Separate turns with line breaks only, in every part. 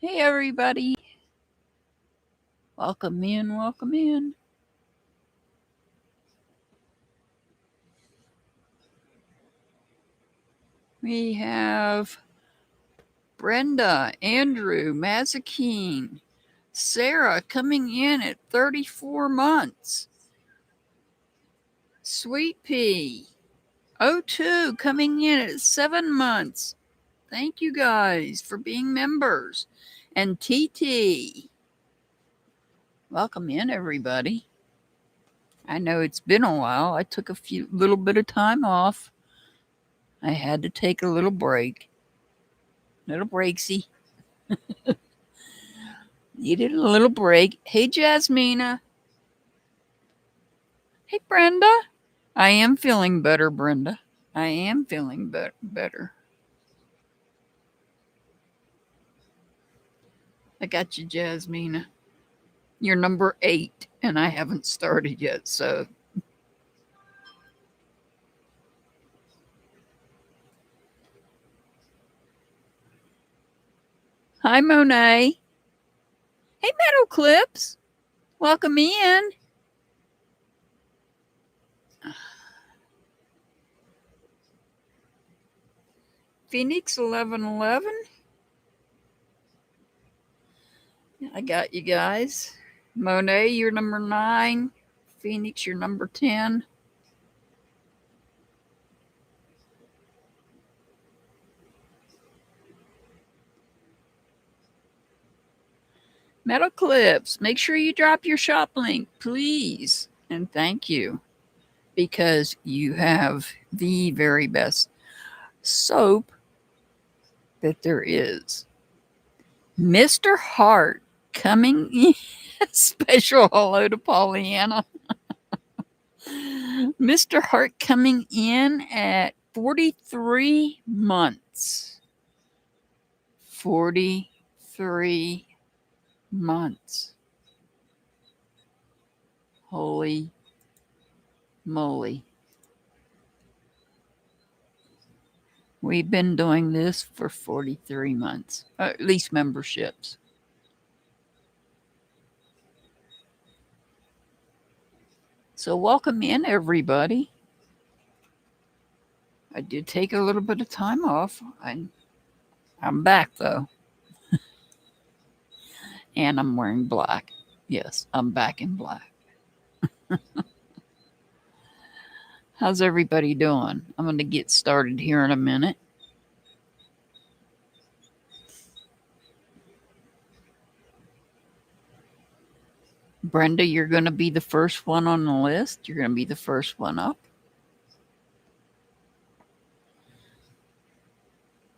Hey, everybody. Welcome in, welcome in. We have Brenda, Andrew, Mazakine, Sarah coming in at 34 months. Sweet Pea, O2 coming in at 7 months. Thank you guys for being members. And TT. Welcome in, everybody. I know it's been a while. I took a little bit of time off. I had to take a little break. Little breaksy. Needed a little break. Hey, Jasmina. Hey, Brenda. I am feeling better, Brenda. I am feeling better. I got you, Jasmina. You're number 8, and I haven't started yet, so. Hi, Monet. Hey, Meadow Clips. Welcome in. Phoenix 1111. I got you guys. Monet, you're number 9. Phoenix, you're number 10. Metal Clips, make sure you drop your shop link, please. And thank you, because you have the very best soap that there is. Mr. Hart coming in. Special hello to Pollyanna. Mr. Hart coming in at 43 months. 43 months. Holy moly. We've been doing this for 43 months, at least memberships. So welcome in, everybody. I did take a little bit of time off. I'm back, though. And I'm wearing black. Yes, I'm back in black. How's everybody doing? I'm going to get started here in a minute. Brenda, you're going to be the first one on the list. You're going to be the first one up.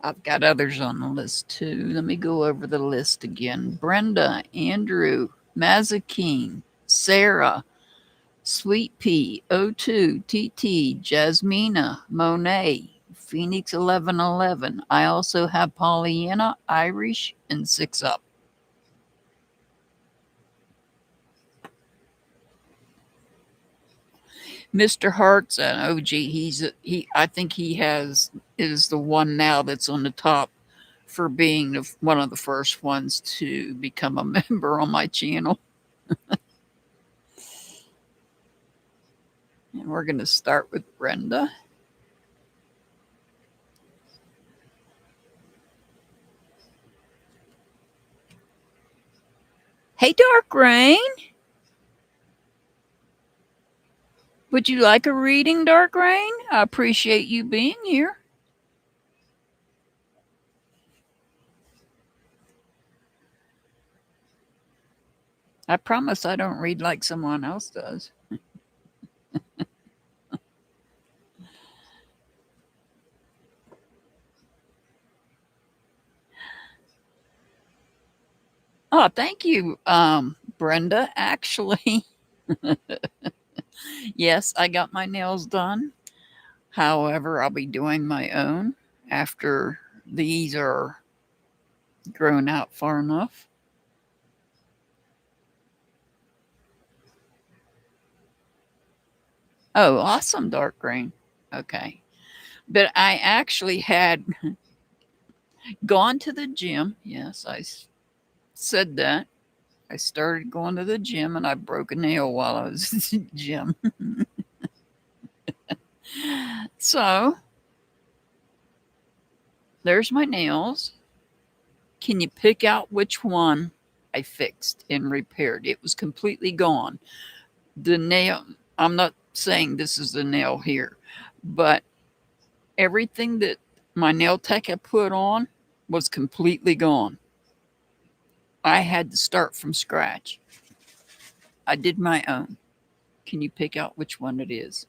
I've got others on the list too. Let me go over the list again. Brenda, Andrew, Mazakine, Sarah, Sweet Pea, O2, TT, Jasmina, Monet, Phoenix 1111. I also have Pollyanna, Irish, and 6 Up. Mr. Hart's an OG. I think he is the one now that's on the top for being one of the first ones to become a member on my channel. And we're going to start with Brenda. Hey, Dark Rain. Would you like a reading, Dark Rain? I appreciate you being here. I promise I don't read like someone else does. Oh, thank you, Brenda. Actually, yes, I got my nails done. However, I'll be doing my own after these are grown out far enough. Oh, awesome, Dark Green. Okay. But I actually had gone to the gym. Yes, said that, I started going to the gym and I broke a nail while I was at the gym. So, there's my nails. Can you pick out which one I fixed and repaired? It was completely gone. The nail, I'm not saying this is the nail here, but everything that my nail tech had put on was completely gone. I had to start from scratch. I did my own. Can you pick out which one it is?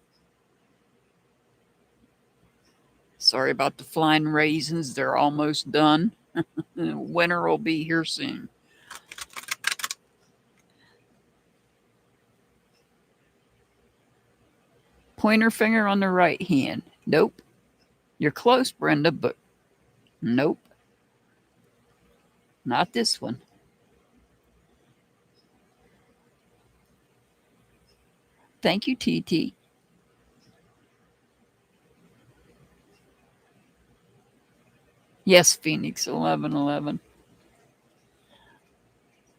Sorry about the flying raisins. They're almost done. Winter will be here soon. Pointer finger on the right hand. Nope. You're close, Brenda, but nope. Not this one. Thank you, TT. Yes, Phoenix 1111.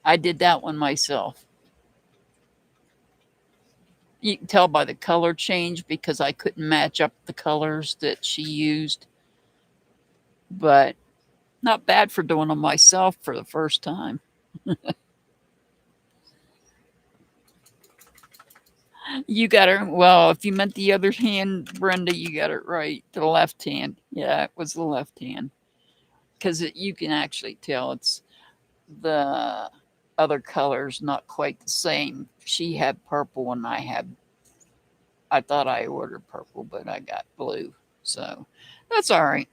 I did that one myself. You can tell by the color change because I couldn't match up the colors that she used. But not bad for doing them myself for the first time. You got it. Well, if you meant the other hand, Brenda, you got it right. The left hand. Yeah, it was the left hand. Because you can actually tell it's the other colors not quite the same. She had purple and I thought I ordered purple, but I got blue. So that's all right.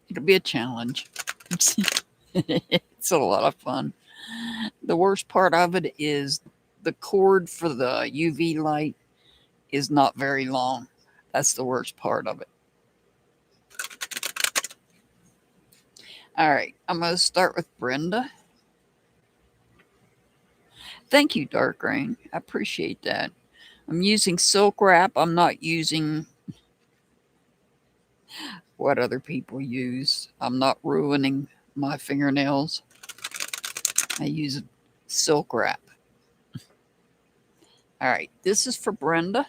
It'll be a challenge. It's a lot of fun. The worst part of it is the cord for the UV light is not very long. That's the worst part of it. All right, I'm going to start with Brenda. Thank you, Dark Rain. I appreciate that. I'm using silk wrap. I'm not using what other people use. I'm not ruining my fingernails. I use silk wrap. All right, this is for Brenda.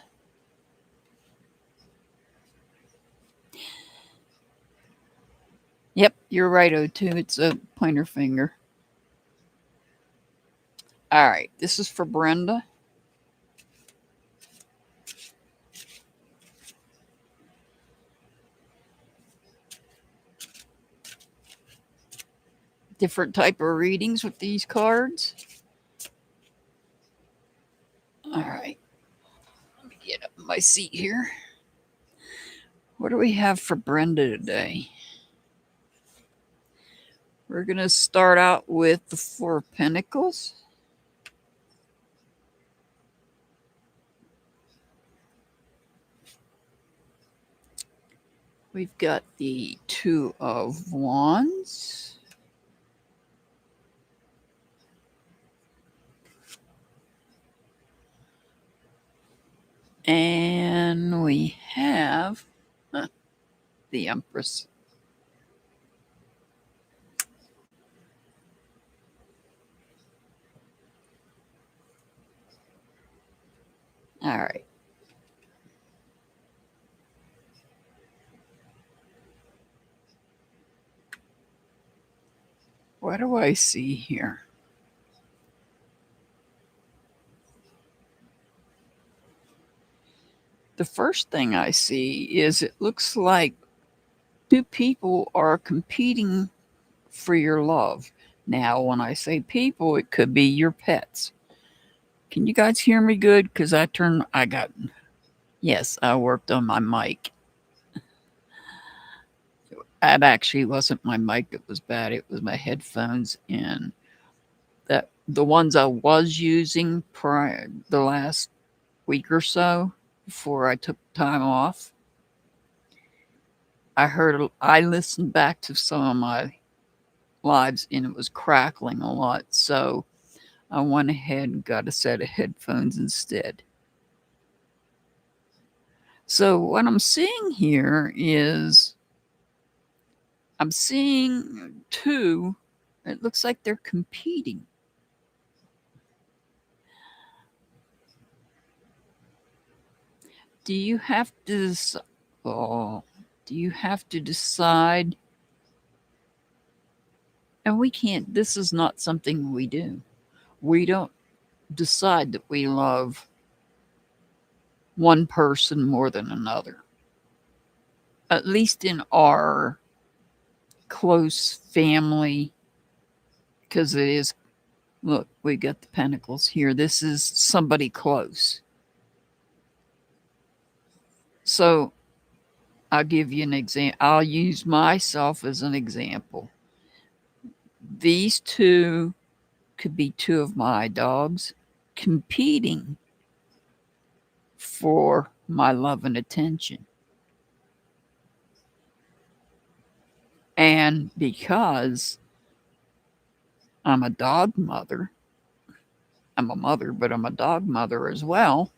Yep, you're right, O2. It's a pointer finger. All right, this is for Brenda. Different type of readings with these cards. All right, let me get up in my seat here. What do we have for Brenda today? We're going to start out with the Four of Pentacles. We've got the Two of Wands. And we have the Empress. All right. What do I see here? The first thing I see is it looks like two people are competing for your love. Now, when I say people, it could be your pets. Can you guys hear me good? Because yes, I worked on my mic. That actually wasn't my mic that was bad. It was my headphones, and that the ones I was using prior the last week or so before I took time off. I listened back to some of my lives and it was crackling a lot. So I went ahead and got a set of headphones instead. So what I'm seeing here is I'm seeing two. It looks like they're competing. Do you have to oh, do you have to decide? And we can't, this is not something we do. We don't decide that we love one person more than another. At least in our close family, because it is, look, we got the pentacles here. This is somebody close. So I'll give you an example. I'll use myself as an example. These two could be two of my dogs competing for my love and attention. And because I'm a dog mother, I'm a mother, but I'm a dog mother as well,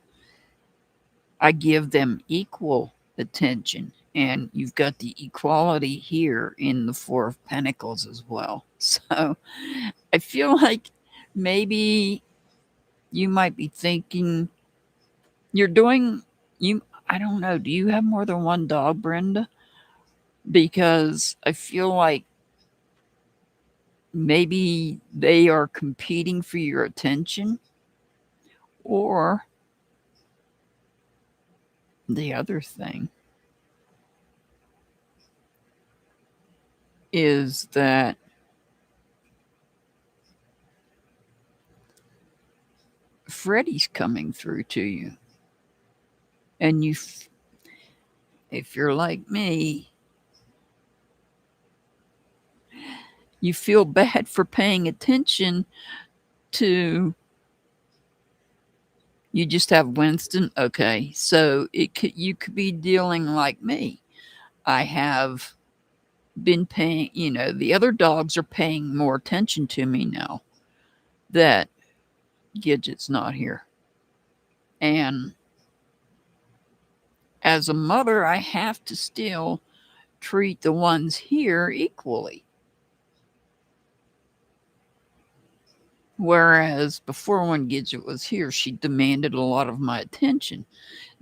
I give them equal attention. And you've got the equality here in the Four of Pentacles as well. So I feel like maybe you might be thinking you're doing, you, I don't know, do you have more than one dog, Brenda? Because I feel like maybe they are competing for your attention, or the other thing is that Freddie's coming through to you. And you, if you're like me, you feel bad for paying attention to, you just have Winston. Okay, so it could, you could be dealing like me. I have been paying, the other dogs are paying more attention to me now that Gidget's not here. And as a mother, I have to still treat the ones here equally. Whereas before, when Gidget was here, she demanded a lot of my attention,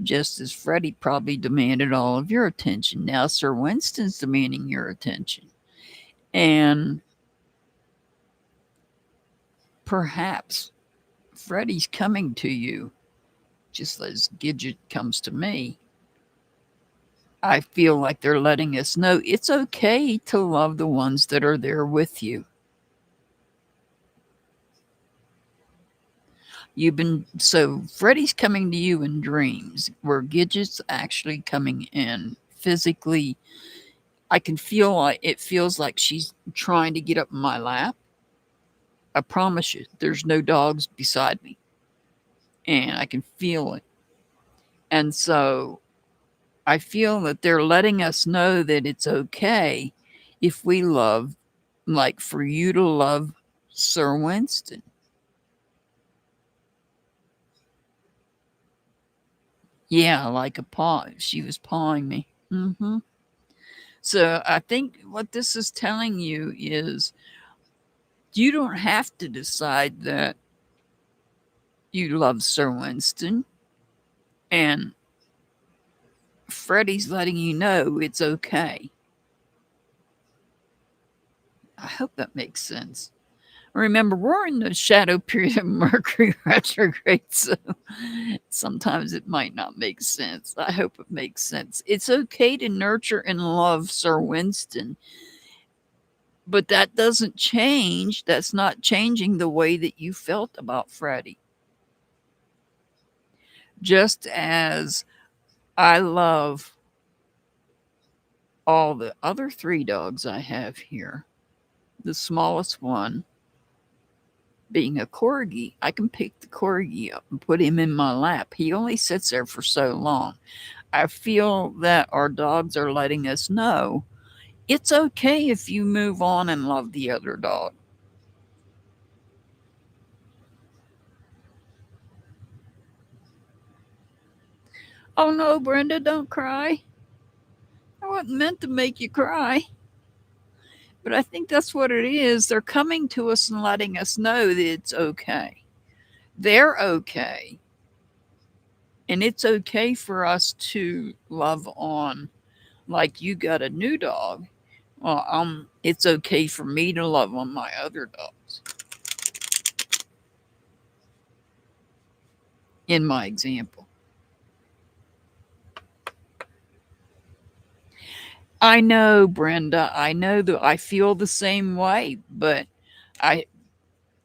just as Freddie probably demanded all of your attention. Now Sir Winston's demanding your attention. And perhaps Freddie's coming to you just as Gidget comes to me. I feel like they're letting us know it's okay to love the ones that are there with you. So Freddie's coming to you in dreams, where Gidget's actually coming in physically. I can feel like, it feels like she's trying to get up in my lap. I promise you, there's no dogs beside me. And I can feel it. And so I feel that they're letting us know that it's okay if we love, like for you to love Sir Winston. Yeah, like a paw. She was pawing me. So I think what this is telling you is you don't have to decide that you love Sir Winston. And Freddie's letting you know it's okay. I hope that makes sense. Remember, we're in the shadow period of Mercury retrograde, so sometimes it might not make sense. I hope it makes sense. It's okay to nurture and love Sir Winston, but that doesn't change. That's not changing the way that you felt about Freddie. Just as I love all the other three dogs I have here, the smallest one being a corgi, I can pick the corgi up and put him in my lap. He only sits there for so long. I feel that our dogs are letting us know it's okay if you move on and love the other dog. Oh no, Brenda, don't cry. I wasn't meant to make you cry. But I think that's what it is. They're coming to us and letting us know that it's okay. They're okay. And it's okay for us to love on. Like you got a new dog. Well, it's okay for me to love on my other dogs. In my example. I know, Brenda. I know that I feel the same way, but I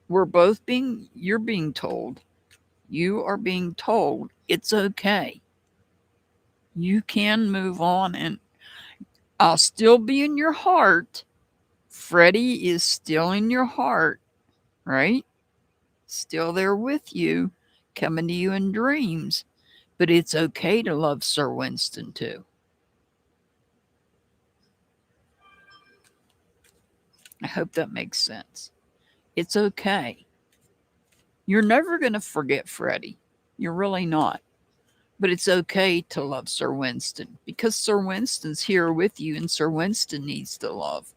you're being told, you are being told it's okay. You can move on and I'll still be in your heart. Freddie is still in your heart, right? Still there with you, coming to you in dreams. But it's okay to love Sir Winston too. I hope that makes sense. It's okay. You're never going to forget Freddie. You're really not. But it's okay to love Sir Winston because Sir Winston's here with you and Sir Winston needs the love.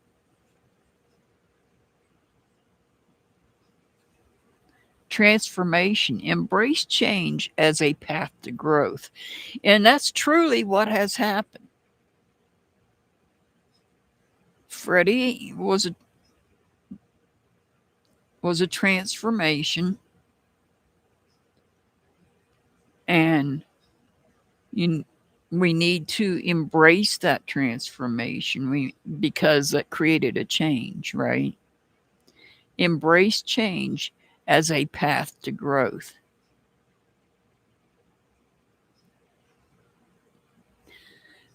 Transformation, embrace change as a path to growth. And that's truly what has happened. Freddie was a transformation, and you, we need to embrace that transformation because that created a change, right? Embrace change as a path to growth.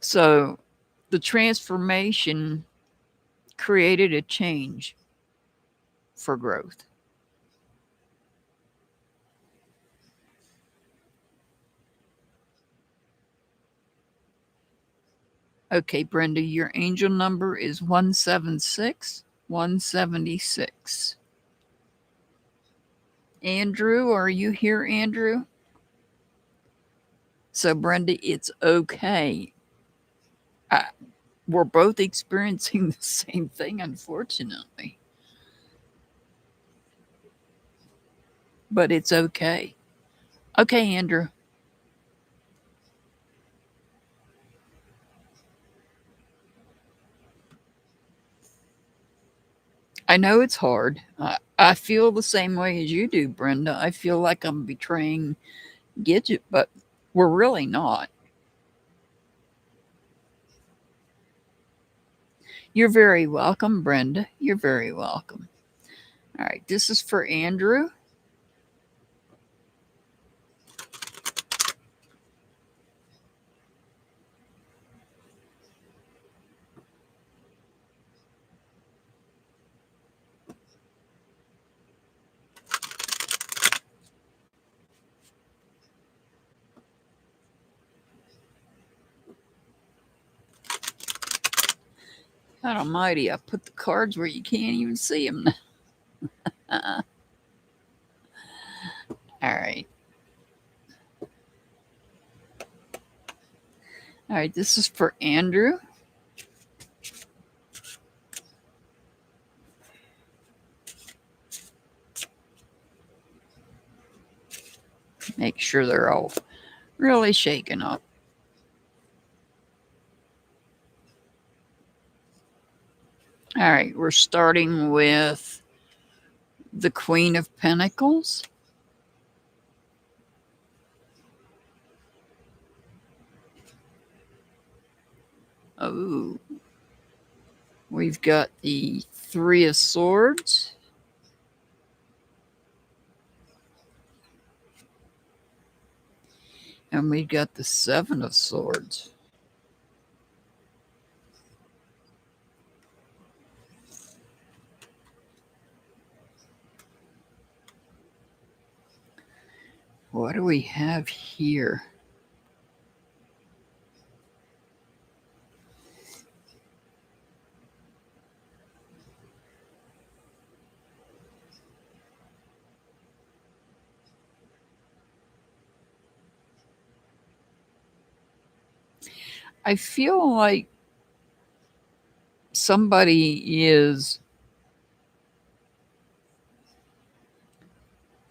So the transformation created a change for growth. Okay, Brenda, your angel number is 176 176. Andrew, are you here, Andrew? So, Brenda, it's okay. I, we're both experiencing the same thing, unfortunately. But it's okay. Okay, Andrew. I know it's hard. I feel the same way as you do, Brenda. I feel like I'm betraying Gidget, but we're really not. You're very welcome, Brenda. You're very welcome. All right, this is for Andrew. God almighty, I put the cards where you can't even see them. All right. All right, this is for Andrew. Make sure they're all really shaken up. All right, we're starting with the Queen of Pentacles. Oh, we've got the Three of Swords. And we've got the Seven of Swords. What do we have here? I feel like somebody is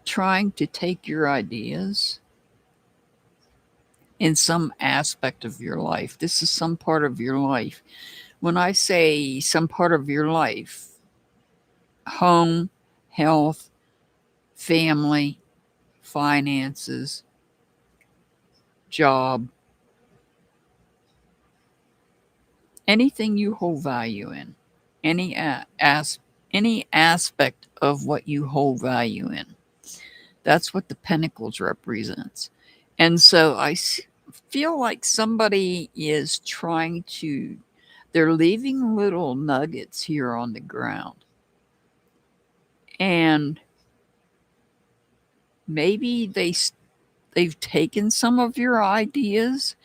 trying to take your ideas in some aspect of your life. This is some part of your life. When I say some part of your life, home, health, family, finances, job, anything you hold value in, any any aspect of what you hold value in. That's what the pentacles represents. And so feel like somebody is trying to, they're leaving little nuggets here on the ground. And maybe they've taken some of your ideas,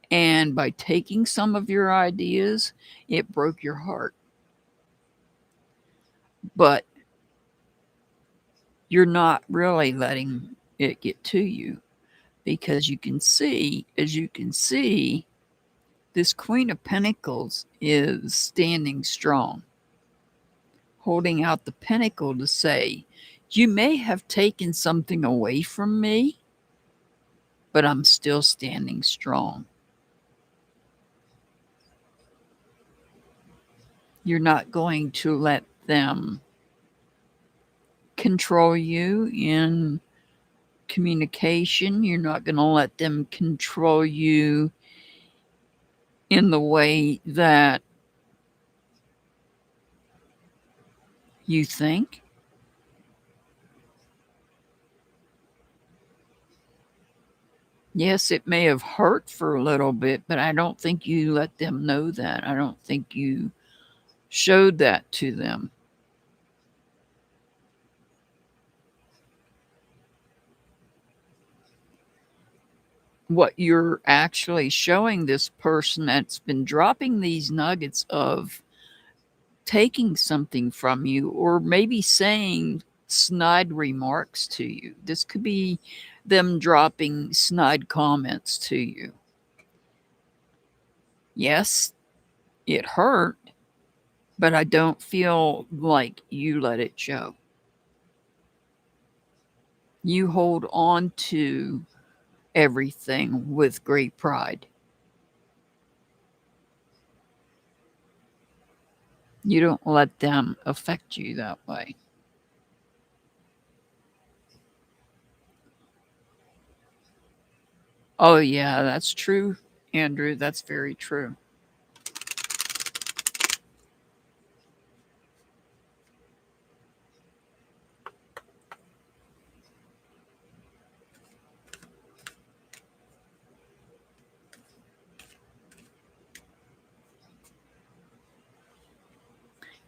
and by taking some of your ideas, it broke your heart. But you're not really letting it get to you, because you can see, as you can see, this Queen of Pentacles is standing strong, holding out the pentacle to say, you may have taken something away from me, but I'm still standing strong. You're not going to let them control you in communication. You're not going to let them control you in the way that you think. Yes, it may have hurt for a little bit, but I don't think you let them know that. I don't think you showed that to them. What you're actually showing this person that's been dropping these nuggets of taking something from you, or maybe saying snide remarks to you. This could be them dropping snide comments to you. Yes, it hurt, but I don't feel like you let it show. You hold on to everything with great pride. You don't let them affect you that way. Oh, yeah, that's true, Andrew. That's very true.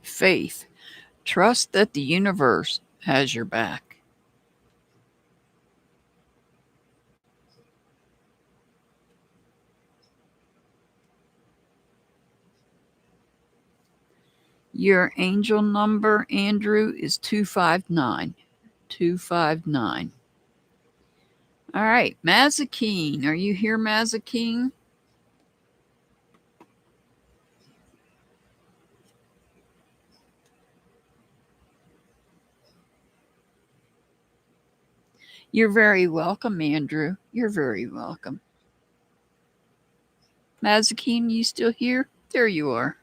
Faith. Trust that the universe has your back. Your angel number, Andrew, is 259. 259. All right, Mazakeen. Are you here, Mazakeen? You're very welcome, Andrew. You're very welcome. Mazakeen, you still here? There you are.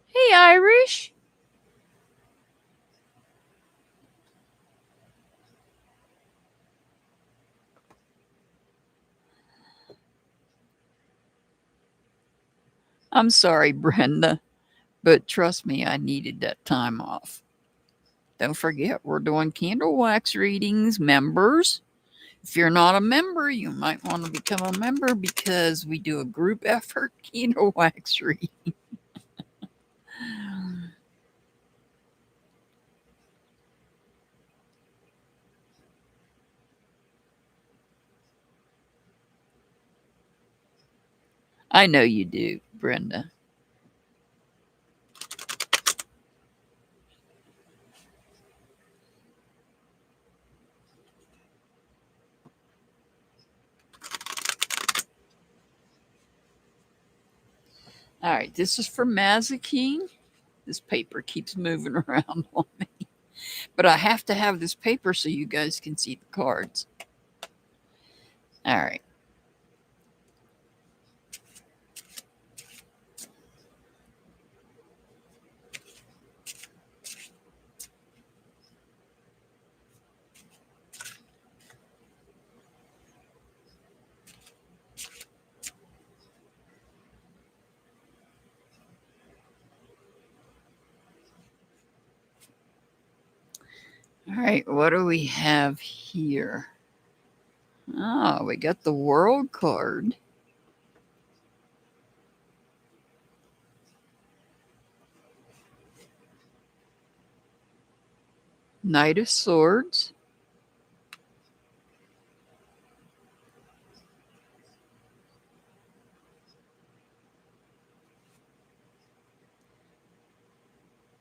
Hey, Irish. I'm sorry, Brenda, but trust me, I needed that time off. Don't forget, we're doing candle wax readings, members. If you're not a member, you might want to become a member, because we do a group effort candle wax reading. I know you do, Brenda. All right, this is for Mazikeen. This paper keeps moving around on me. But I have to have this paper so you guys can see the cards. All right. All right, what do we have here? Oh, we got the World card. Knight of Swords.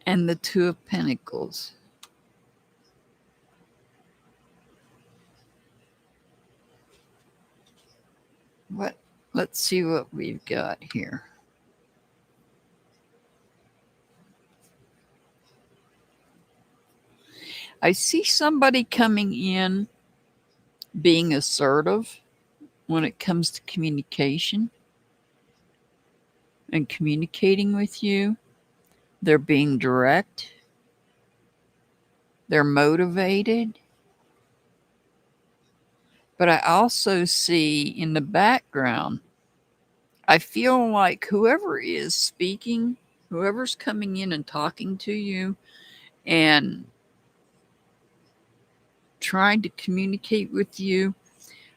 And the Two of Pentacles. Let's see what we've got here. I see somebody coming in being assertive when it comes to communication and communicating with you. They're being direct. They're motivated. But I also see in the background, I feel like whoever is speaking, whoever's coming in and talking to you and trying to communicate with you,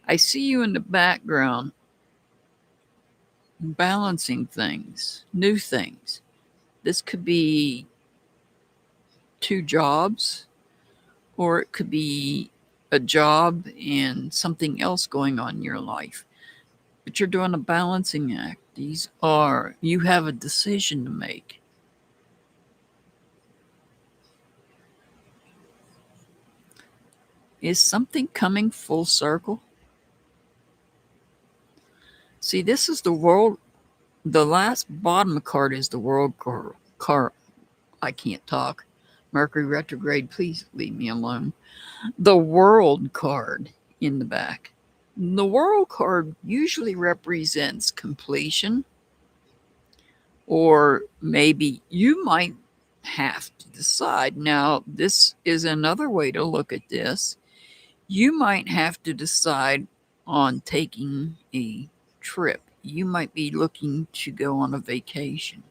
I see you in the background balancing things, new things. This could be 2 jobs, or it could be a job and something else going on in your life. But you're doing a balancing act. You have a decision to make. Is something coming full circle? See, this is the world. The last bottom card is the World card. I can't talk. Mercury retrograde, please leave me alone. The World card in the back. The World card usually represents completion, or maybe you might have to decide. Now, this is another way to look at this. You might have to decide on taking a trip. You might be looking to go on a vacation.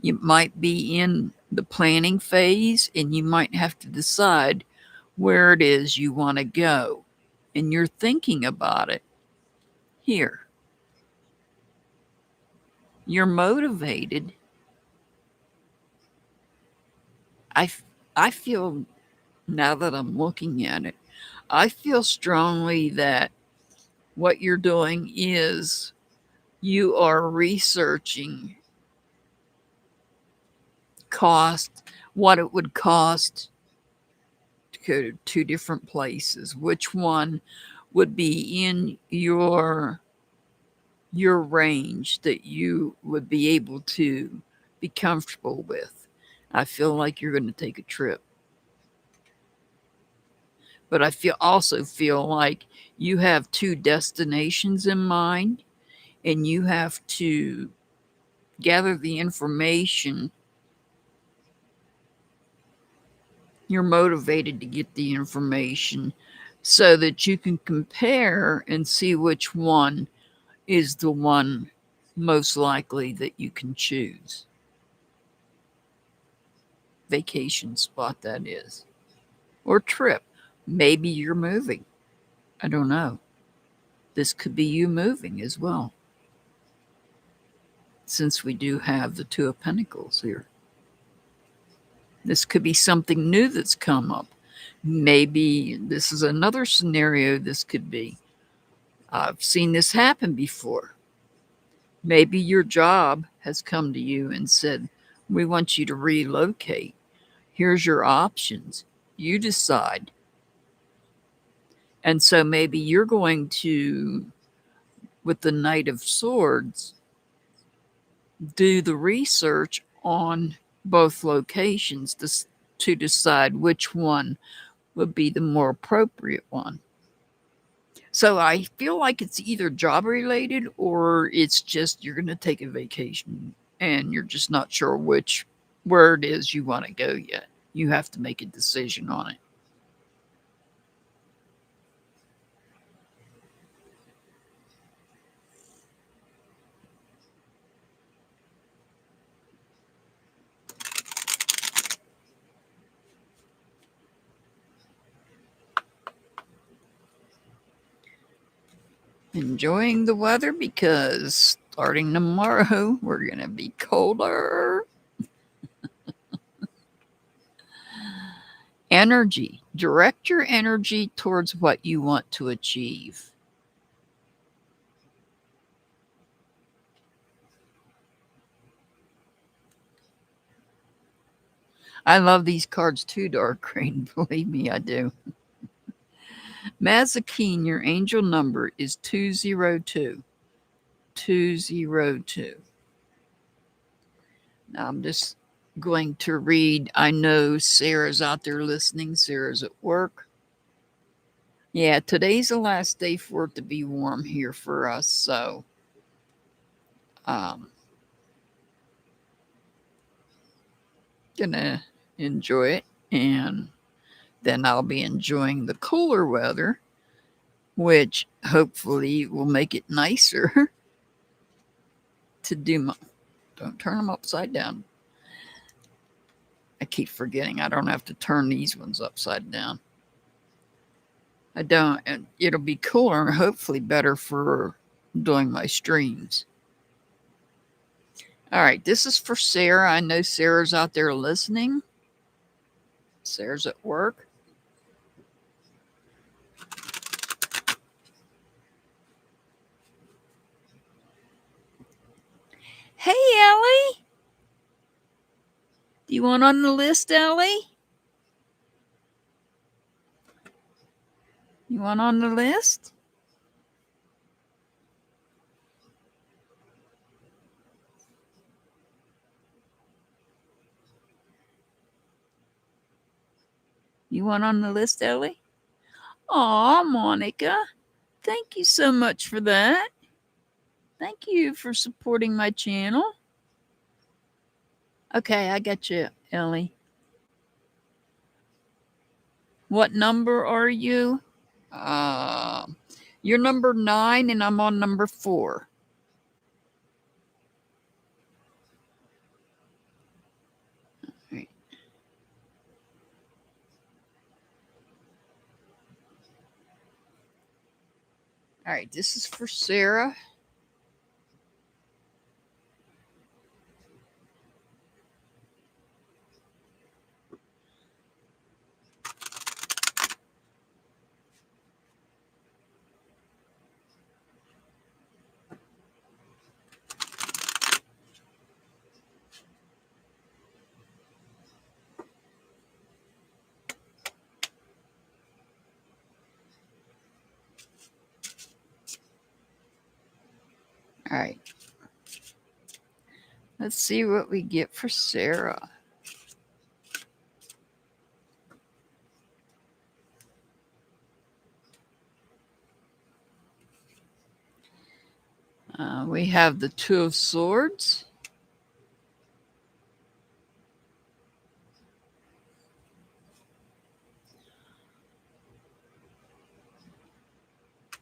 You might be in the planning phase, and you might have to decide where it is you want to go. And you're thinking about it here. You're motivated. I feel, now that I'm looking at it, I feel strongly that what you're doing is you are researching cost, what it would cost to go to 2 different places, which one would be in your range that you would be able to be comfortable with. I feel like you're going to take a trip. But I also feel like you have 2 destinations in mind, and you have to gather the information. You're motivated to get the information so that you can compare and see which one is the one most likely that you can choose. Vacation spot, that is. Or trip. Maybe you're moving. I don't know. This could be you moving as well, since we do have the 2 of Pentacles here. This could be something new that's come up. Maybe this is another scenario this could be. I've seen this happen before. Maybe your job has come to you and said, we want you to relocate. Here's your options. You decide. And so maybe you're going to, with the Knight of Swords, do the research on both locations to decide which one would be the more appropriate one. So I feel like it's either job related or it's just you're going to take a vacation and you're just not sure where it is you want to go yet. You have to make a decision on it. Enjoying the weather because starting tomorrow we're going to be colder. Energy. Direct your energy towards what you want to achieve. I love these cards too, Dark Green. Believe me, I do. Mazakeen, your angel number is 202. 202. Now I'm just going to read. I know Sarah's out there listening. Sarah's at work. Yeah, today's the last day for it to be warm here for us. So, gonna enjoy it. And then I'll be enjoying the cooler weather, which hopefully will make it nicer to do my. Don't turn them upside down. I keep forgetting I don't have to turn these ones upside down. I don't, and it'll be cooler and hopefully better for doing my streams. All right, this is for Sarah. I know Sarah's out there listening. Sarah's at work. Hey, Ellie. Do you want on the list, Ellie? You want on the list? You want on the list, Ellie? Aw, Monica. Thank you so much for that. Thank you for supporting my channel. Okay, I got you, Ellie. What number are you? You're number 9 and I'm on number 4. All right. All right, this is for Sarah. All right. Let's see what we get for Sarah. We have the 2 of Swords.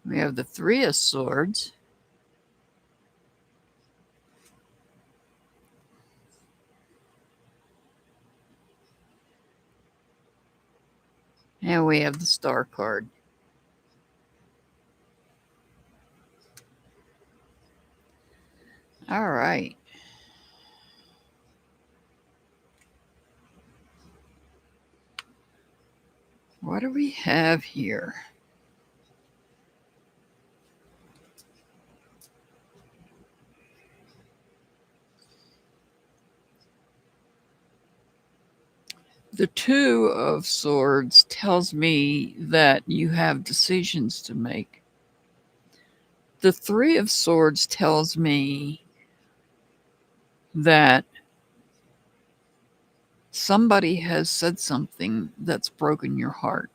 We have the 3 of Swords. And we have the Star card. All right. What do we have here? The 2 of Swords tells me that you have decisions to make. The 3 of Swords tells me that somebody has said something that's broken your heart.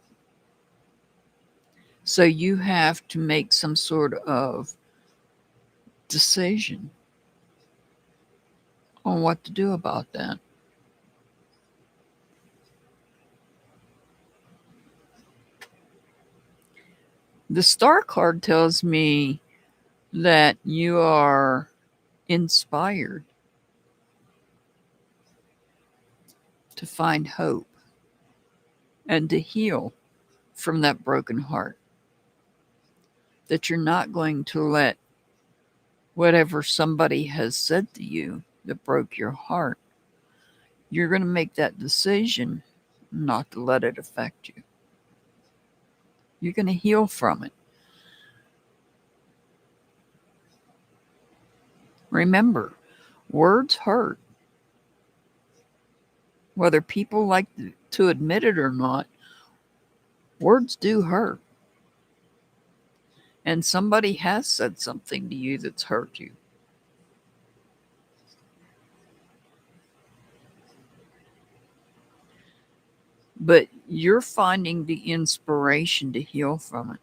So you have to make some sort of decision on what to do about that. The star card tells me that you are inspired to find hope and to heal from that broken heart. That you're not going to let whatever somebody has said to you that broke your heart, you're going to make that decision not to let it affect you. You're going to heal from it. Remember, words hurt. Whether people like to admit it or not, words do hurt. And somebody has said something to you that's hurt you. But you're finding the inspiration to heal from it.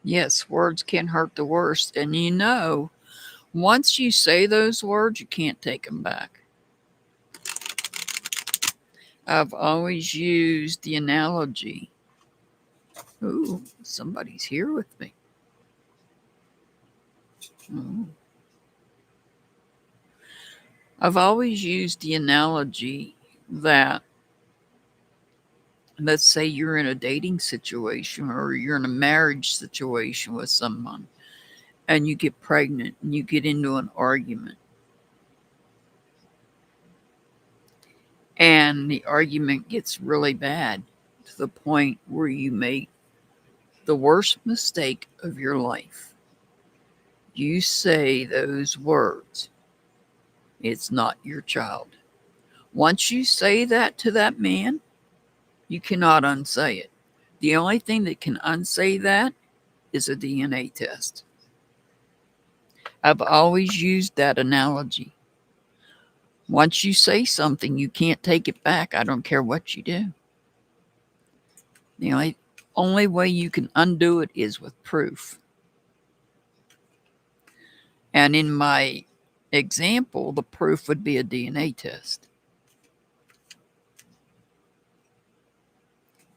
Yes, words can hurt the worst. And you know, once you say those words, you can't take them back. I've always used the analogy. Ooh, somebody's here with me. Ooh. I've always used the analogy that, let's say you're in a dating situation or you're in a marriage situation with someone and you get pregnant and you get into an argument. And the argument gets really bad to the point where you make the worst mistake of your life. You say those words. It's not your child. Once you say that to that man, you cannot unsay it. The only thing that can unsay that is a DNA test. I've always used that analogy. Once you say something, you can't take it back. I don't care what you do. The only way you can undo it is with proof. And in my example, the proof would be a DNA test.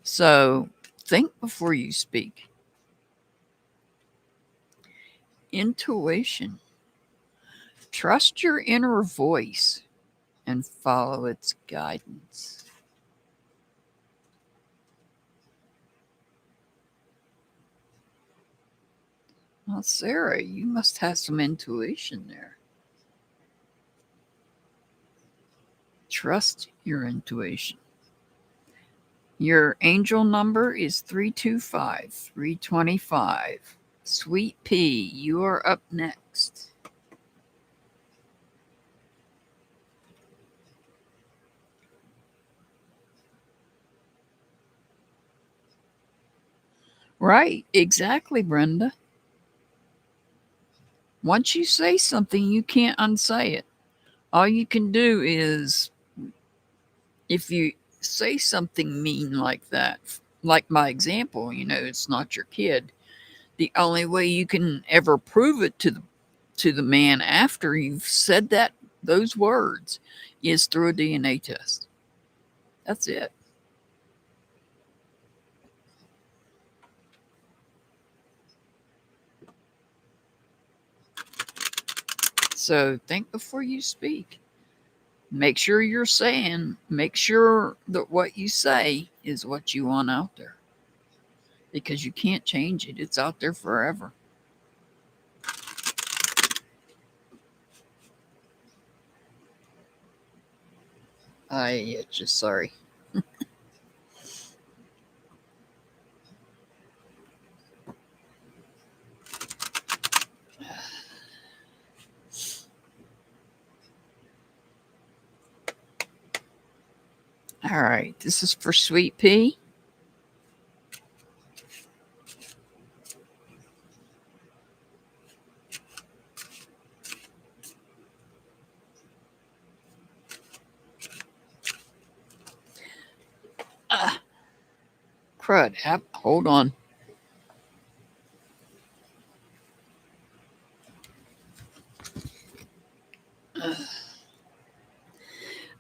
So think before you speak. Intuition. Trust your inner voice and follow its guidance. Well, Sarah, you must have some intuition there. Trust your intuition. Your angel number is 325 325. Sweet Pea, you are up next. Right, exactly, Brenda. Once you say something, you can't unsay it. All you can do is, if you say something mean like that, like my example, it's not your kid. The only way you can ever prove it to the man after you've said those words is through a DNA test. That's it. So think before you speak. Make sure that what you say is what you want out there. Because you can't change it. It's out there forever. I just sorry. All right, this is for Sweet Pea. Crud. Hold on.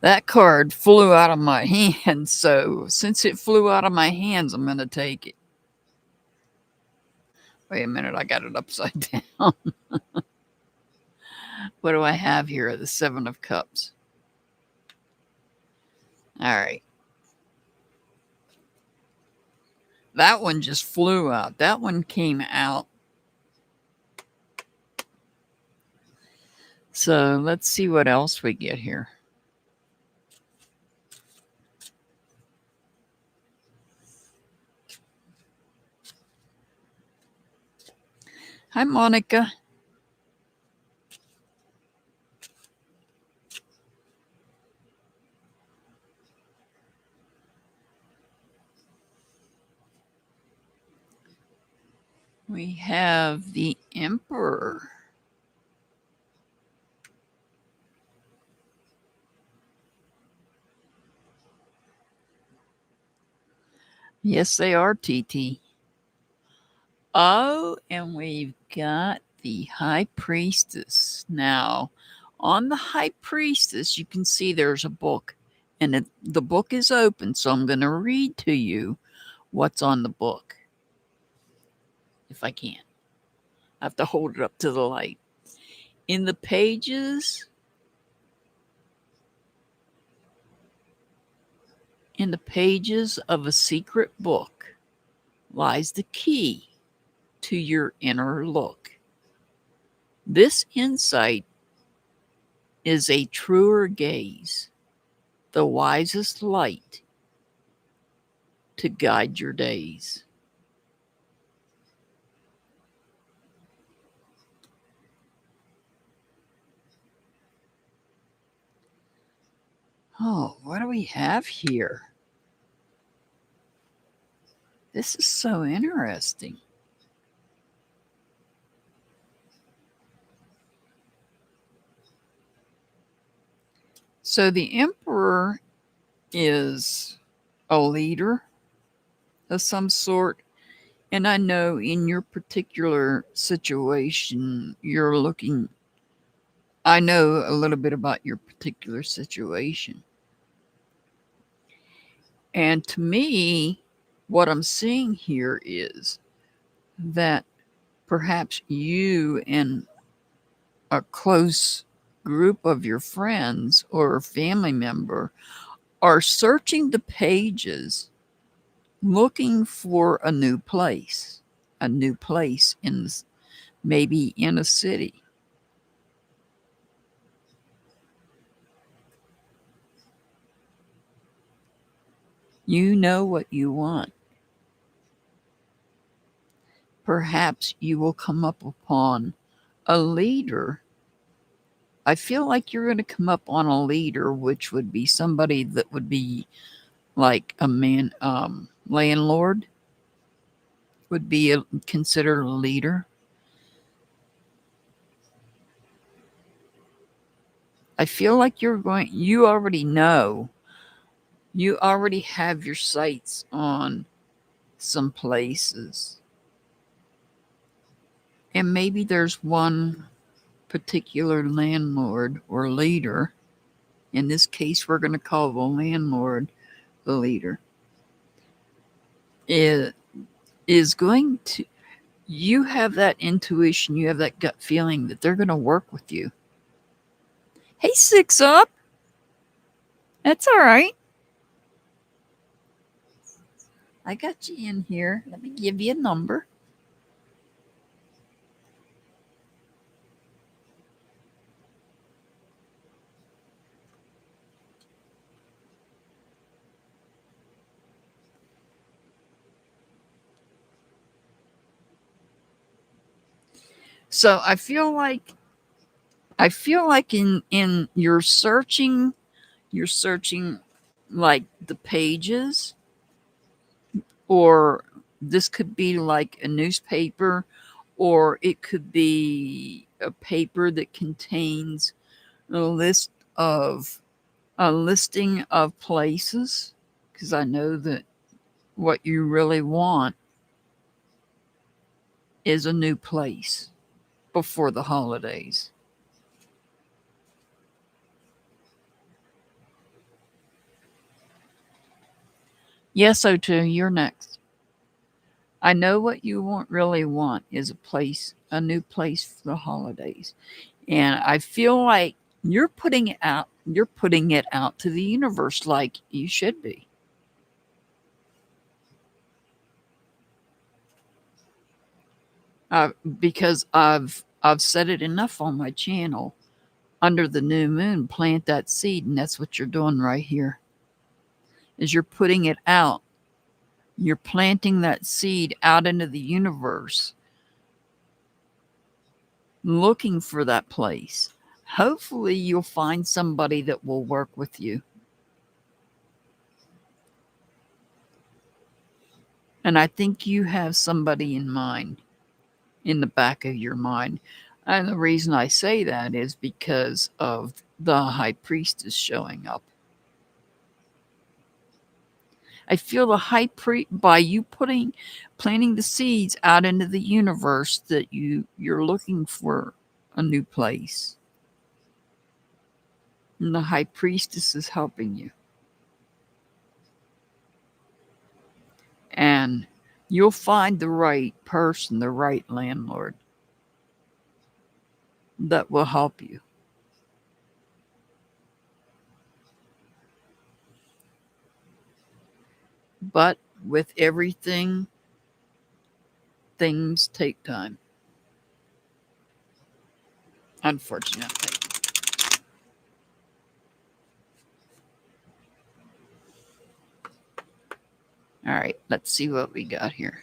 That card flew out of my hands, so since it flew out of my hands, I'm going to take it. Wait a minute, I got it upside down. What do I have here? The Seven of Cups. All right. That one just flew out. That one came out. So let's see what else we get here. Hi, Monica. We have the Emperor. Yes, they are, TT. Oh, and we've got the High Priestess. Now, on the High Priestess, you can see there's a book, and the book is open, so I'm going to read to you what's on the book, if I can. I have to hold it up to the light. In the pages of a secret book lies the key to your inner look. This insight is a truer gaze, the wisest light to guide your days. Oh, what do we have here? This is so interesting. So the Emperor is a leader of some sort. And I know in your particular situation, I know a little bit about your particular situation. And to me, what I'm seeing here is that perhaps you and a close group of your friends or family member are searching the pages looking for a new place in maybe in a city. You know what you want. Perhaps you will come up upon a leader. I feel like you're going to come up on a leader, which would be somebody that would be like a landlord would be considered a leader. I feel like you already know, you already have your sights on some places. And maybe there's one particular landlord or leader. In this case, we're going to call the landlord the leader. It is going to, you have that intuition, you have that gut feeling that they're going to work with you. Hey, Six Up. That's all right. I got you in here. Let me give you a number. So I feel like in your searching like the pages, or this could be like a newspaper, or it could be a paper that contains a listing of places, because I know that what you really want is a new place before the holidays. Yes, O2, you're next. I know what you really want is a new place for the holidays. And I feel like you're putting it out to the universe like you should be. Because I've said it enough on my channel. Under the new moon, plant that seed, and that's what you're doing right here. Is you're putting it out. You're planting that seed out into the universe, looking for that place. Hopefully, you'll find somebody that will work with you. And I think you have somebody in mind, in the back of your mind. And the reason I say that is because of the high priestess showing up. I feel the high priest, by you planting the seeds out into the universe, that you're looking for a new place. And the high priestess is helping you. And you'll find the right person, the right landlord that will help you. But with everything, things take time, unfortunately. All right, let's see what we got here.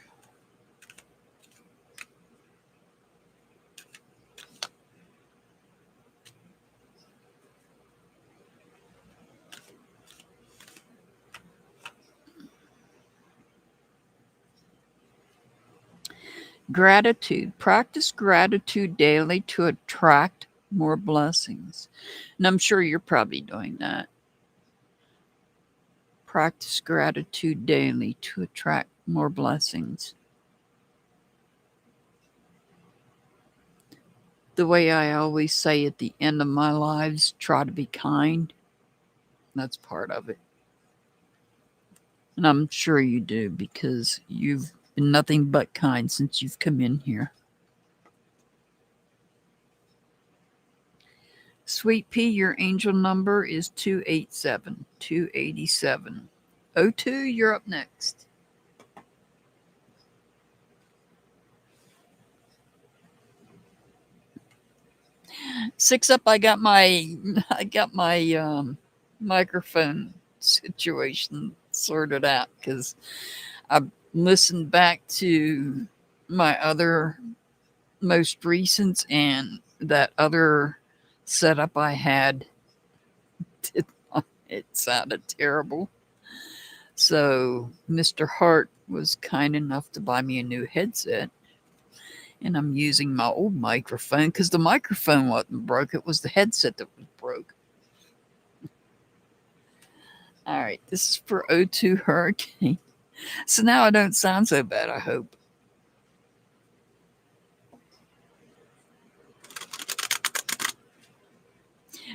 Gratitude. Practice gratitude daily to attract more blessings. And I'm sure you're probably doing that. Practice gratitude daily to attract more blessings. The way I always say at the end of my lives, try to be kind. That's part of it. And I'm sure you do, because you've been nothing but kind since you've come in here. Sweet Pea, your angel number is 287. 287. O2, you're up next. 6 up, I got my microphone situation sorted out, because I listened back to my other most recent, and that other setup I had it sounded terrible. So Mr. Hart was kind enough to buy me a new headset, and I'm using my old microphone because the microphone wasn't broke. It was the headset that was broke. All right, this is for O2 Hurricane. So now I don't sound so bad, I hope.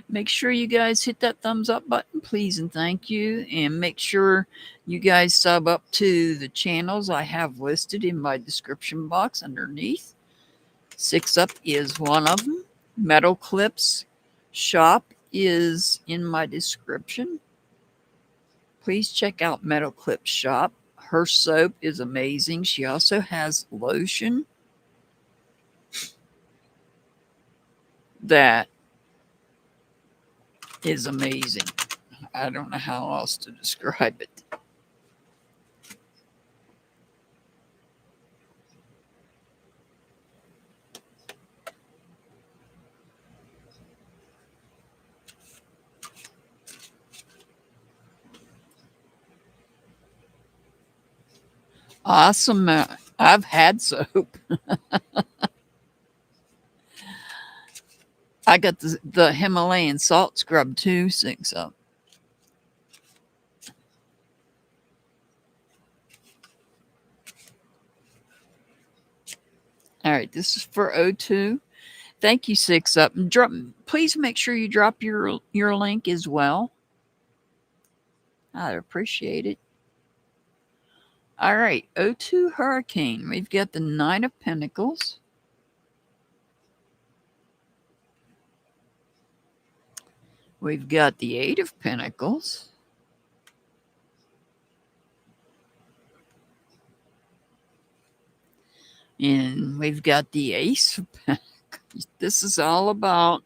Make sure you guys hit that thumbs up button, please, and thank you. And make sure you guys sub up to the channels I have listed in my description box underneath. 6 Up is one of them. Metal Clips shop is in my description. Please check out Metal Clips shop. Her soap is amazing. She also has lotion that is amazing. I don't know how else to describe it. Awesome. I've had soap. I got the Himalayan salt scrub too, 6 up. All right, this is for O2. Thank you, 6 up. Please make sure you drop your link as well. I'd appreciate it. All right, O2 Hurricane. We've got the 9 of Pentacles. We've got the 8 of Pentacles. And we've got the Ace of Pentacles. This is all about,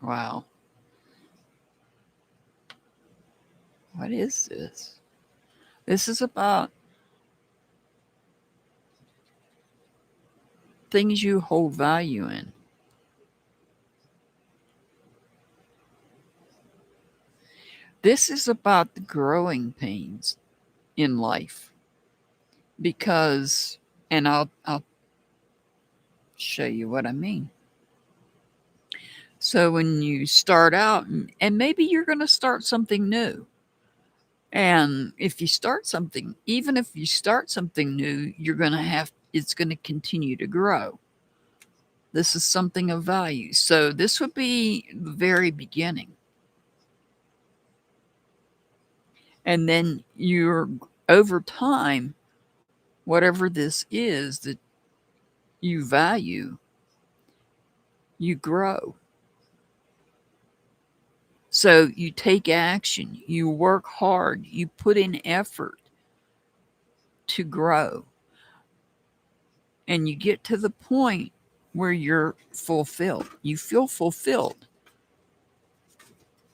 wow. What is this? This is about things you hold value in. This is about the growing pains in life. Because, and I'll show you what I mean. So when you start out, and maybe you're going to start something new. And if you start something, even if you start something new, it's going to continue to grow. This is something of value. So this would be the very beginning. And then over time, whatever this is that you value, you grow. So you take action, you work hard, you put in effort to grow. And you get to the point where you're fulfilled. You feel fulfilled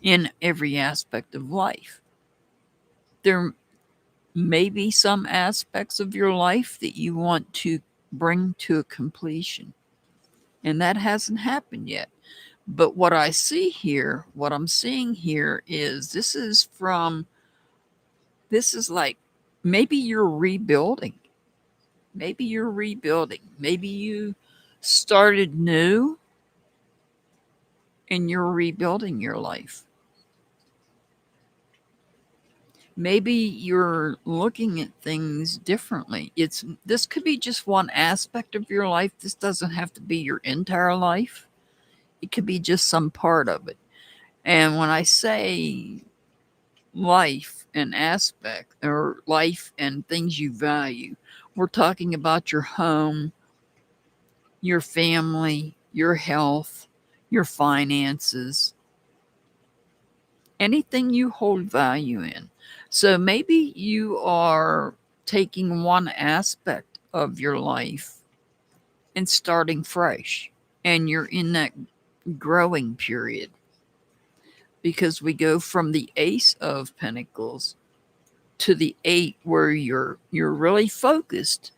in every aspect of life. There may be some aspects of your life that you want to bring to a completion, and that hasn't happened yet. But what I'm seeing here is this is like maybe you're rebuilding. Maybe you're rebuilding. Maybe you started new and you're rebuilding your life. Maybe you're looking at things differently. This could be just one aspect of your life. This doesn't have to be your entire life. It could be just some part of it. And when I say life and aspect, or life and things you value, we're talking about your home, your family, your health, your finances, anything you hold value in. So maybe you are taking one aspect of your life and starting fresh, and you're in that growing period, because we go from the Ace of Pentacles to the 8, where you're really focused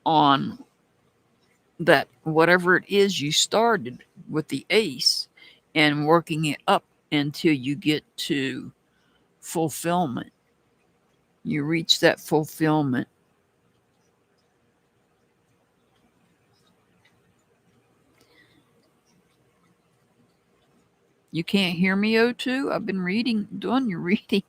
on that whatever it is you started with the Ace, and working it up until you get to fulfillment. You reach that fulfillment. You can't hear me, O2? I've been doing your reading.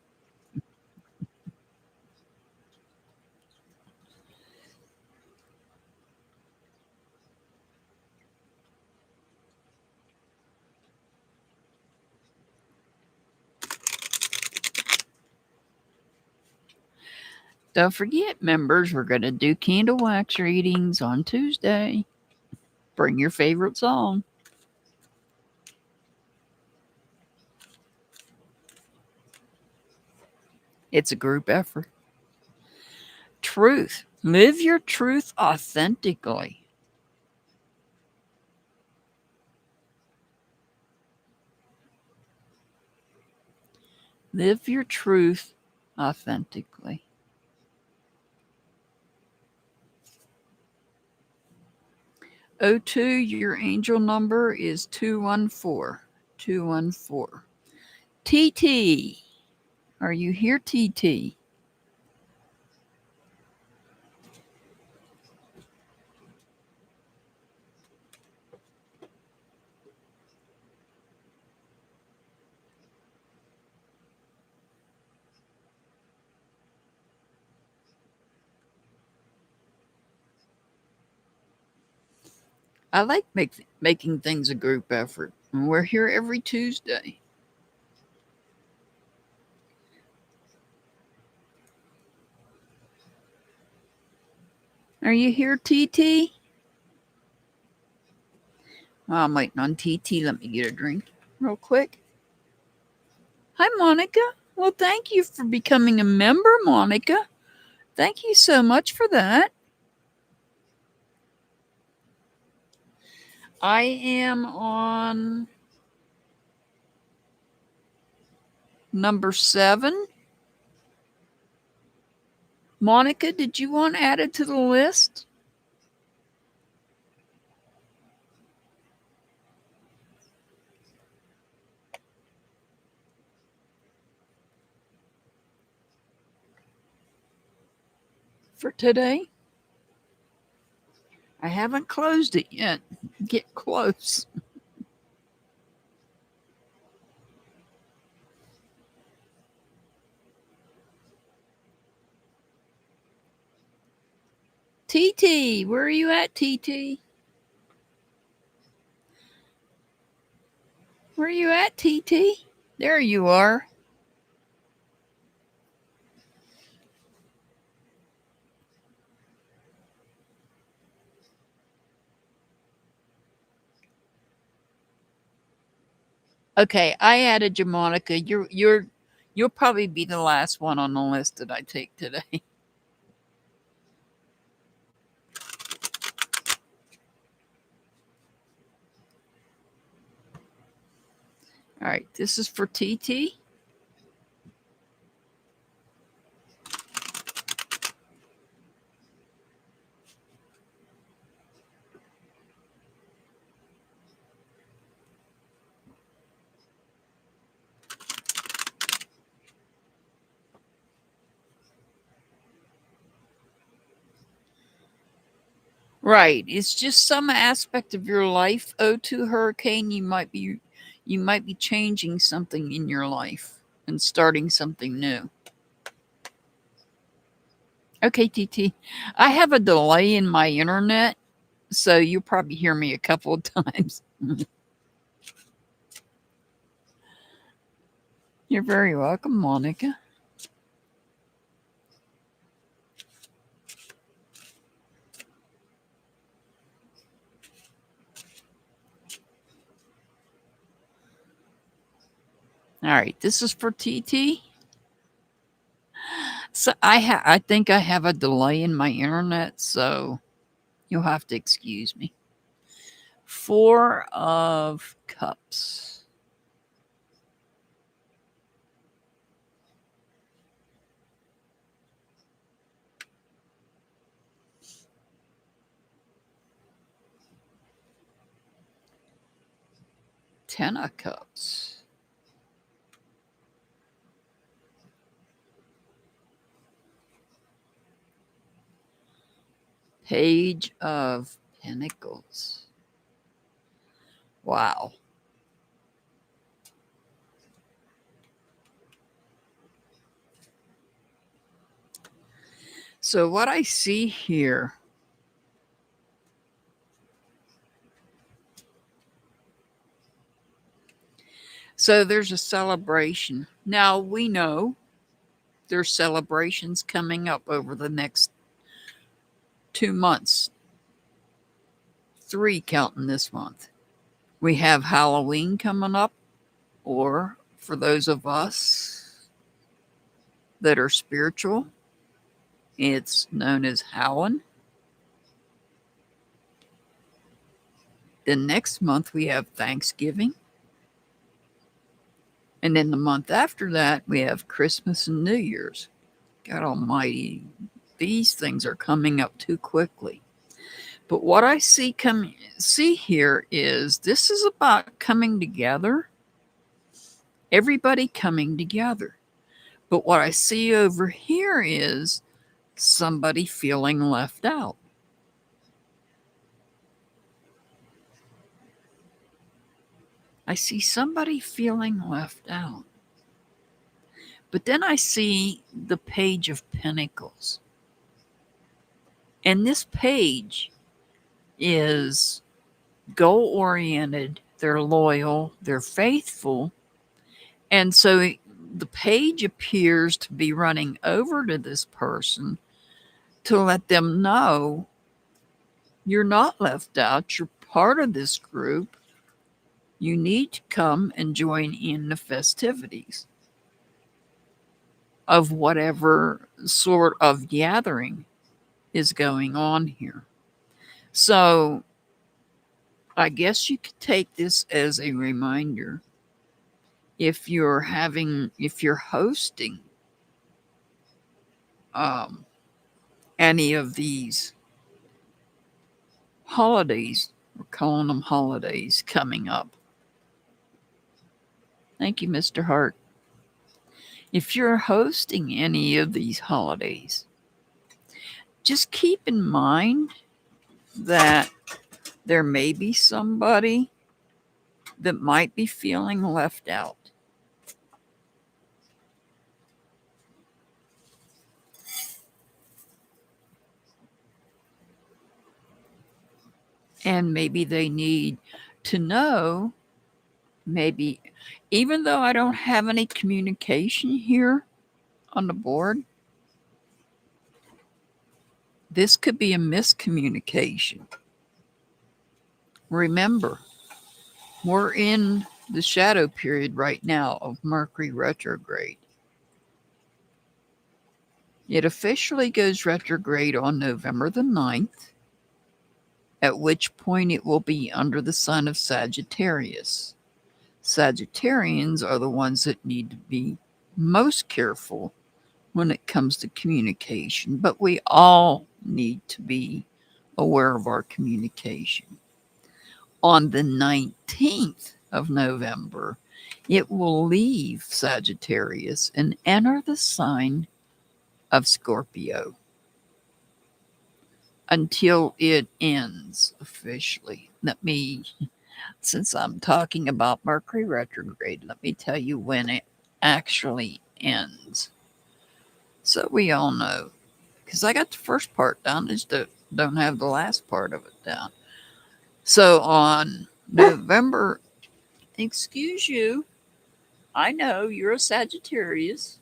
Don't forget, members, we're going to do candle wax readings on Tuesday. Bring your favorite song. It's a group effort. Truth. Live your truth authentically. Live your truth authentically. O2, your angel number is 214. 214. TT. Are you here, TT? I like making things a group effort. And we're here every Tuesday. Are you here, TT? Well, I'm waiting on TT. Let me get a drink real quick. Hi, Monica. Well, thank you for becoming a member, Monica. Thank you so much for that. I am on number 7. Monica, did you want added to the list? For today? I haven't closed it yet. Get close. TT, where are you at, TT? Where are you at, TT? There you are. Okay, I added you, Monica. You'll probably be the last one on the list that I take today. All right, this is for TT. Right. It's just some aspect of your life. O2 Hurricane, you might be changing something in your life and starting something new. Okay, TT. I have a delay in my internet, so you'll probably hear me a couple of times. You're very welcome, Monica. All right, this is for TT. So I think I have a delay in my internet, so you'll have to excuse me. 4 of Cups. Ten of Cups. Page of Pentacles. Wow. So what I see here, so there's a celebration. Now we know there's celebrations coming up over the next 2 months. 3 counting this month. We have Halloween coming up, or for those of us that are spiritual, it's known as Howlin'. Then next month we have Thanksgiving. And then the month after that, we have Christmas and New Year's. God almighty, these things are coming up too quickly. But what I see here is this is about coming together Everybody coming together. But what I see over here is somebody feeling left out. I see somebody feeling left out. But then I see the Page of Pentacles. And this page is goal-oriented, they're loyal, they're faithful. And so the page appears to be running over to this person to let them know you're not left out, you're part of this group. You need to come and join in the festivities of whatever sort of gathering is going on here. So I guess you could take this as a reminder if you're hosting any of these holidays, we're calling them holidays coming up. Thank you, Mr. Hart. If you're hosting any of these holidays, just keep in mind that there may be somebody that might be feeling left out. And maybe they need to know, maybe, even though I don't have any communication here on the board, this could be a miscommunication. Remember, we're in the shadow period right now of Mercury retrograde. It officially goes retrograde on November the 9th, at which point it will be under the sign of Sagittarius. Sagittarians are the ones that need to be most careful when it comes to communication, but we all need to be aware of our communication. On the 19th of November, it will leave Sagittarius and enter the sign of Scorpio until it ends officially. Since I'm talking about Mercury retrograde, let me tell you when it actually ends. So we all know, because I got the first part down, just don't have the last part of it down. So on November, excuse you, I know you're a Sagittarius.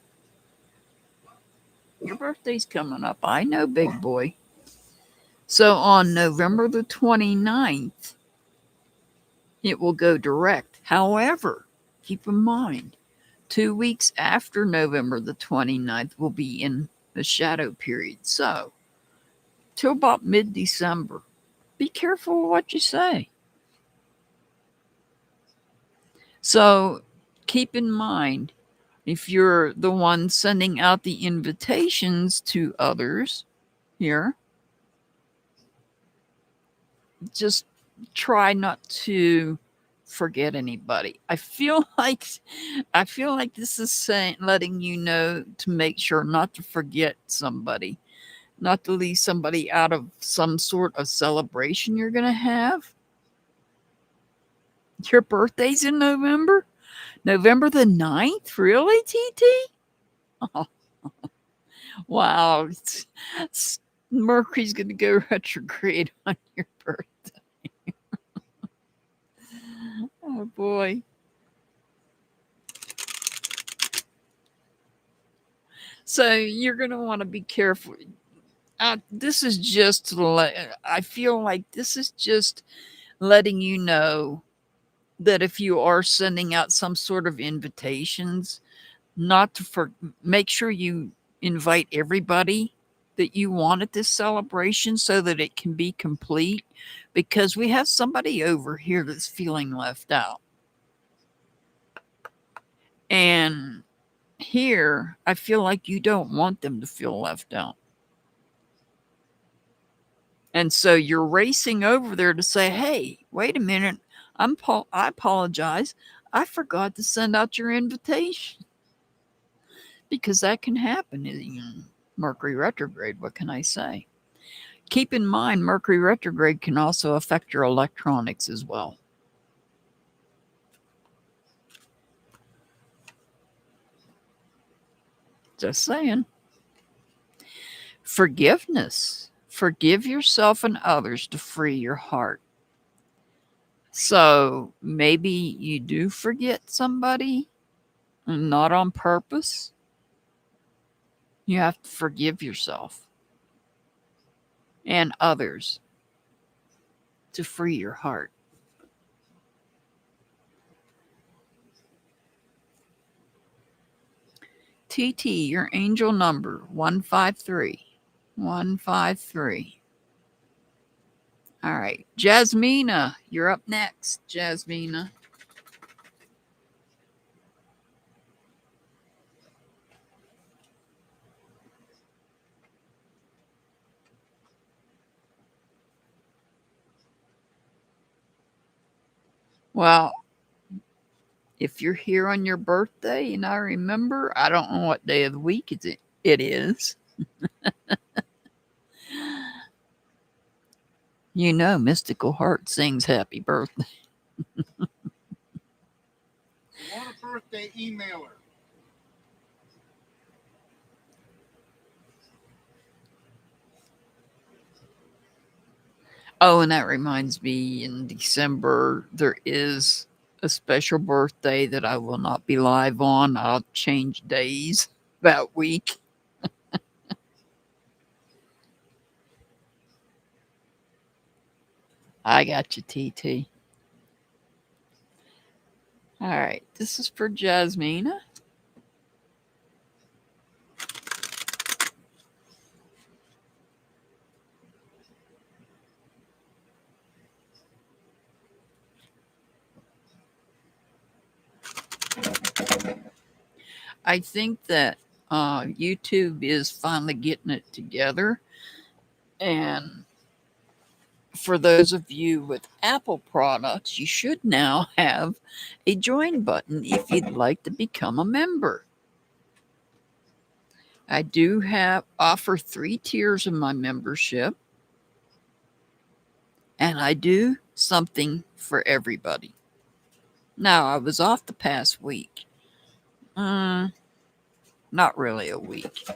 Your birthday's coming up. I know, big boy. So on November the 29th, it will go direct. However, keep in mind, 2 weeks after November the 29th, we'll be in the shadow period. So, till about mid-December, be careful with what you say. So, keep in mind, if you're the one sending out the invitations to others here, just try not to forget anybody. I feel like this is letting you know to make sure not to forget somebody, not to leave somebody out of some sort of celebration you're going to have. Your birthday's in November? November the 9th? Really, TT? Oh, wow. Mercury's going to go retrograde on your birthday. Oh, boy. So you're going to want to be careful. This is just, I feel like this is just letting you know that if you are sending out some sort of invitations, not to make sure you invite everybody that you want at this celebration so that it can be complete, because we have somebody over here that's feeling left out. And here, I feel like you don't want them to feel left out. And so you're racing over there to say, hey, wait a minute. I apologize. I forgot to send out your invitation. Because that can happen in Mercury retrograde. What can I say? Keep in mind, Mercury retrograde can also affect your electronics as well. Just saying. Forgiveness. Forgive yourself and others to free your heart. So maybe you do forget somebody, not on purpose. You have to forgive yourself and others to free your heart. TT, your angel number 153. 153. All right. Jasmina, you're up next. Jasmina. Well, if you're here on your birthday and I remember, I don't know what day of the week it is. You know, Mystical Heart sings happy birthday.
You want a birthday, email her.
Oh, and that reminds me, in December, there is a special birthday that I will not be live on. I'll change days that week. I got you, TT. All right, this is for Jasmina. I think that YouTube is finally getting it together. And for those of you with Apple products, you should now have a join button if you'd like to become a member. I do offer 3 tiers of my membership, and I do something for everybody. Now, I was off the past week. Not really a week.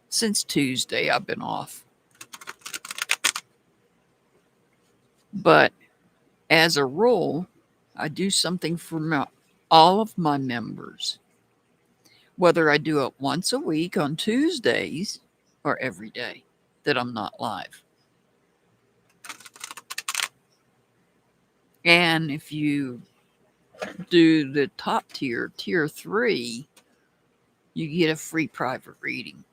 Since Tuesday, I've been off. But as a rule, I do something for all of my members. Whether I do it once a week on Tuesdays or every day that I'm not live. And if you do the top tier, tier 3, you get a free private reading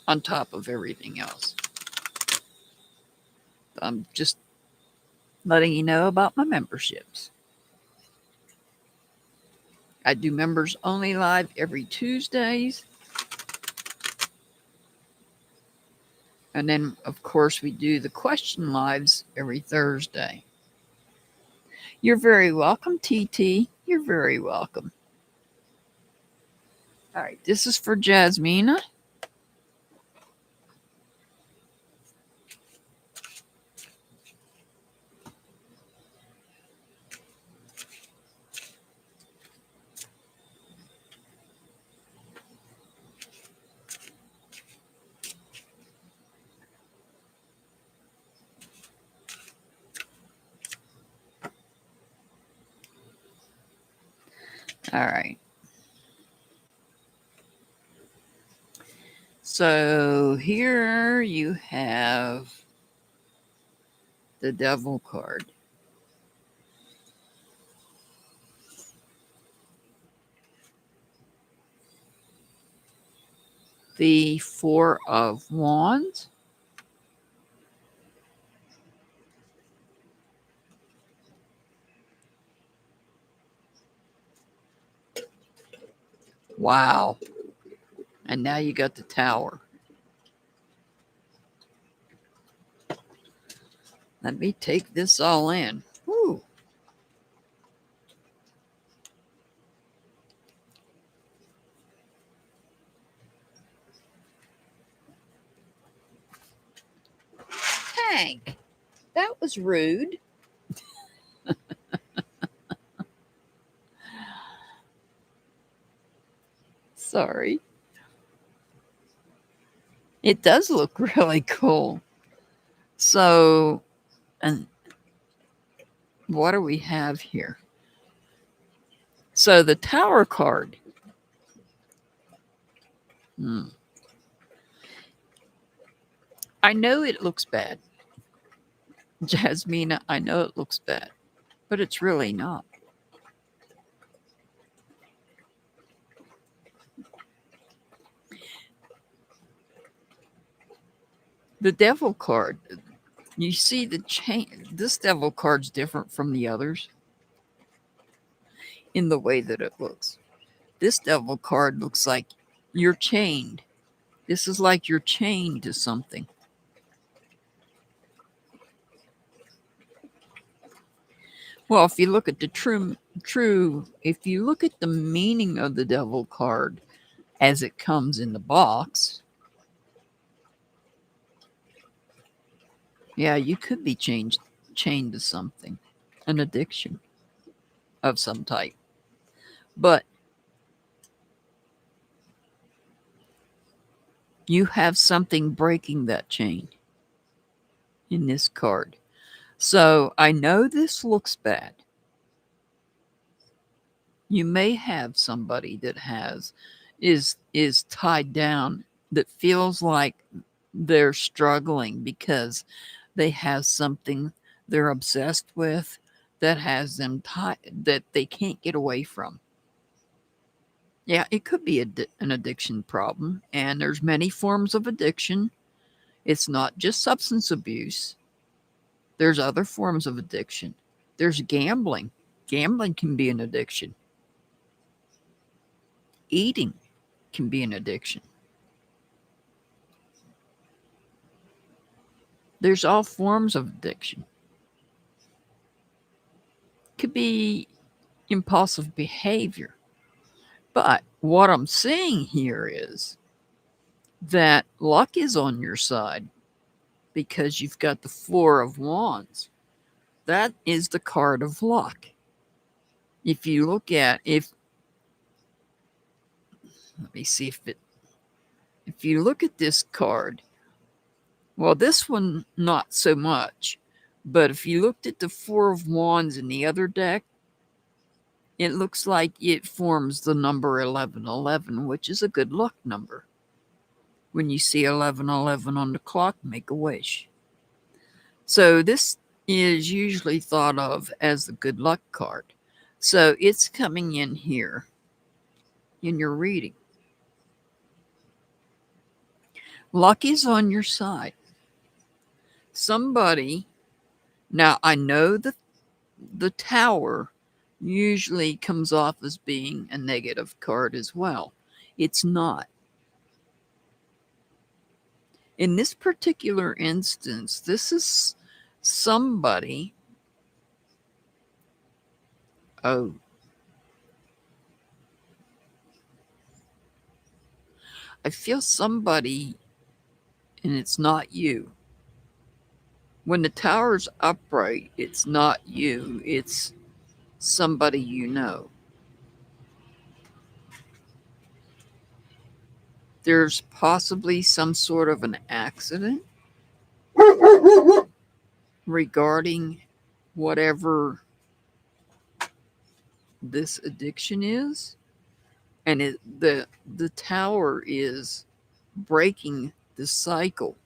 on top of everything else. I'm just letting you know about my memberships. I do members only live every Tuesdays. And then, of course, we do the question lives every Thursday. You're very welcome, TT. You're very welcome. All right, this is for Jasmina. All right. So here you have the Devil card. The 4 of Wands. Wow. And now you got the Tower. Let me take this all in. Woo. Hank, that was rude. Sorry. It does look really cool. So, and what do we have here? So the Tower card. I know it looks bad. Jasmine, I know it looks bad, but it's really not. The Devil card. You see the chain. This Devil card's different from the others in the way that it looks. This Devil card looks like you're chained. This is like you're chained to something. Well, if you look at the if you look at the meaning of the Devil card as it comes in the box, yeah, you could be chained to something, an addiction of some type. But you have something breaking that chain in this card. So I know this looks bad. You may have somebody that is tied down, that feels like they're struggling because they have something they're obsessed with that has them tied, that they can't get away from. Yeah, it could be an addiction problem, and there's many forms of addiction. It's not just substance abuse. There's other forms of addiction. There's gambling. Gambling can be an addiction. Eating can be an addiction. There's all forms of addiction. Could be impulsive behavior. But what I'm seeing here is that luck is on your side because you've got the Four of Wands. That is the card of luck. If you look at, let me see if you look at this card, well, this one, not so much. But if you looked at the Four of Wands in the other deck, it looks like it forms the number 1111, which is a good luck number. When you see 1111 on the clock, make a wish. So this is usually thought of as the good luck card. So it's coming in here in your reading. Luck is on your side. Somebody, now I know that the Tower usually comes off as being a negative card as well. It's not. In this particular instance, this is somebody. Oh. I feel somebody, and it's not you. When the Tower's upright, it's not you. It's somebody you know. There's possibly some sort of an accident regarding whatever this addiction is, and the Tower is breaking the cycle.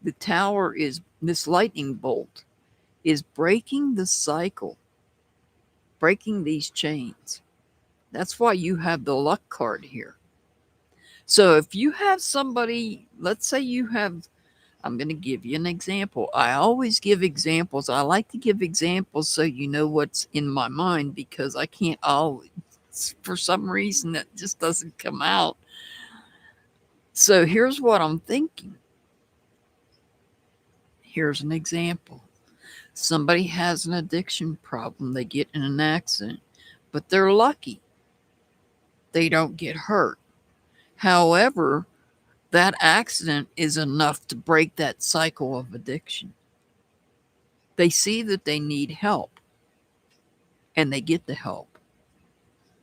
The Tower is, this lightning bolt is breaking the cycle, breaking these chains. That's why you have the luck card here. So if you have somebody, let's say you have, I'm going to give you an example. I always give examples. I like to give examples so you know what's in my mind, because I can't always, for some reason, that just doesn't come out. So here's what I'm thinking. Here's an example. Somebody has an addiction problem. They get in an accident, but they're lucky. They don't get hurt. However, that accident is enough to break that cycle of addiction. They see that they need help and they get the help.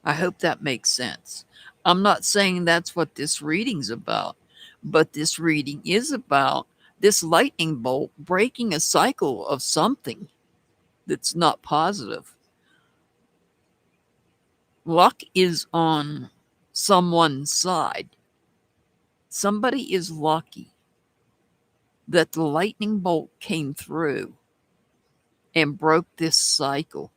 I hope that makes sense. I'm not saying that's what this reading's about, but this reading is about this lightning bolt breaking a cycle of something that's not positive. Luck is on someone's side. Somebody is lucky that the lightning bolt came through and broke this cycle.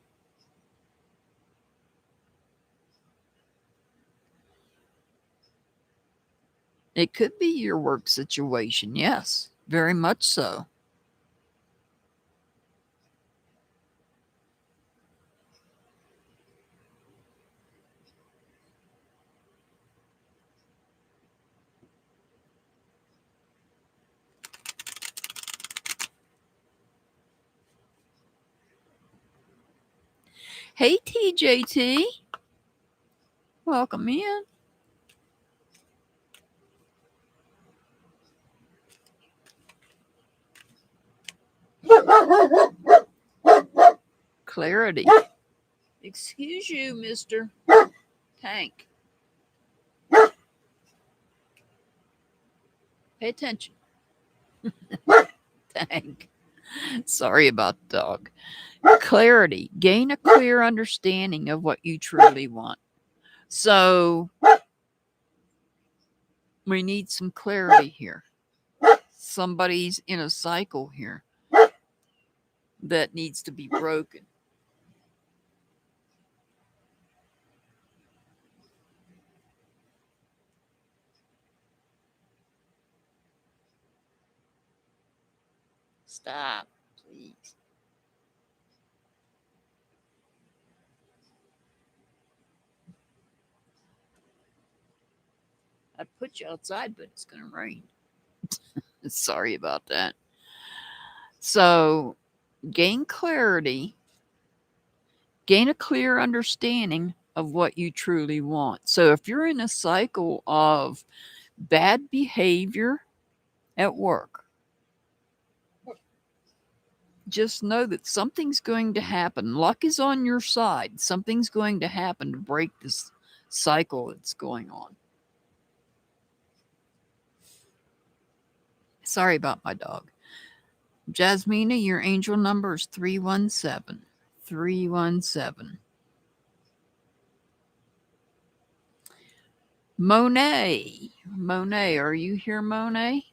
It could be your work situation, yes, very much so. Hey, TJT, welcome in. Clarity. Excuse you, Mr. Tank. Pay attention. Tank. Sorry about the dog. Clarity. Gain a clear understanding of what you truly want. So we need some clarity here. Somebody's in a cycle here that needs to be broken. Stop, please. I'd put you outside, but it's going to rain. Sorry about that. So, gain clarity, gain a clear understanding of what you truly want. So, if you're in a cycle of bad behavior at work, just know that something's going to happen. Luck is on your side. Something's going to happen to break this cycle that's going on. Sorry about my dog. Jasmina, your angel number is 317. 317. Monet. Monet, are you here, Monet?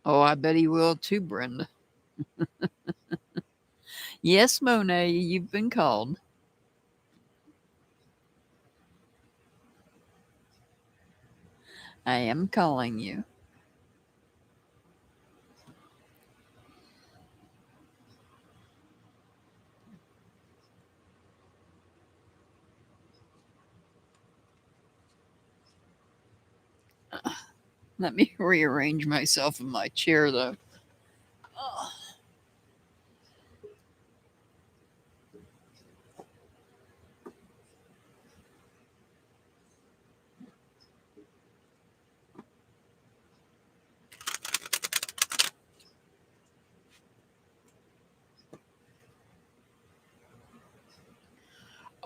Oh, I bet he will too, Brenda. Yes, Monet, you've been called. I am calling you. Let me rearrange myself in my chair, though.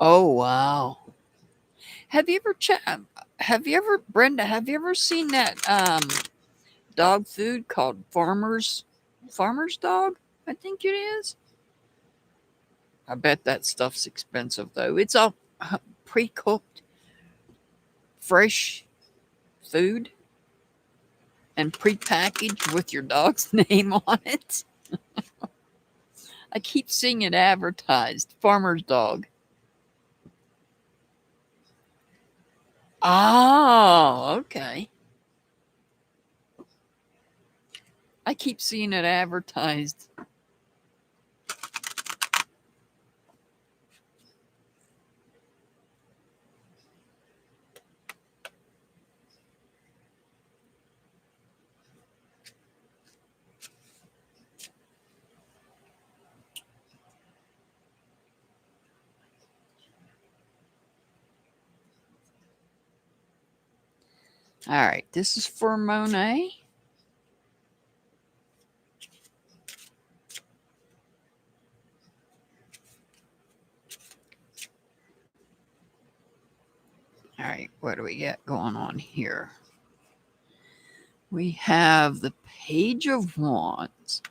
Oh, wow. Have you ever, Brenda, have you ever seen that dog food called Farmer's Dog? I think it is. I bet that stuff's expensive, though. It's all pre-cooked, fresh food and pre-packaged with your dog's name on it. I keep seeing it advertised. Farmer's Dog. Oh, okay. I keep seeing it advertised. All right, this is for Monet. All right, what do we got going on here? We have the Page of Wands.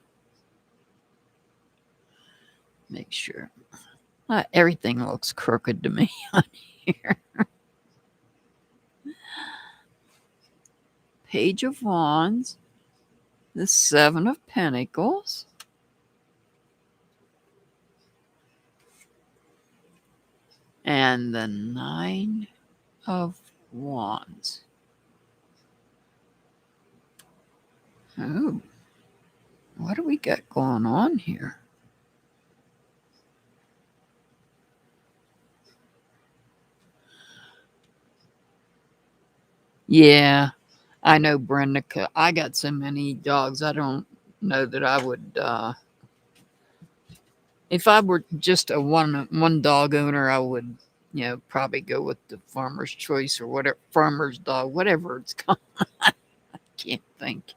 Make sure. Everything looks crooked to me on here. Page of Wands. The Seven of Pentacles. And the Nine of Wands. Oh, what do we got going on here? Yeah, I know, Brenda. I got so many dogs. I don't know that I would. If I were just a one dog owner, I would, probably go with the farmer's choice or whatever, farmer's dog, whatever it's called. I can't think.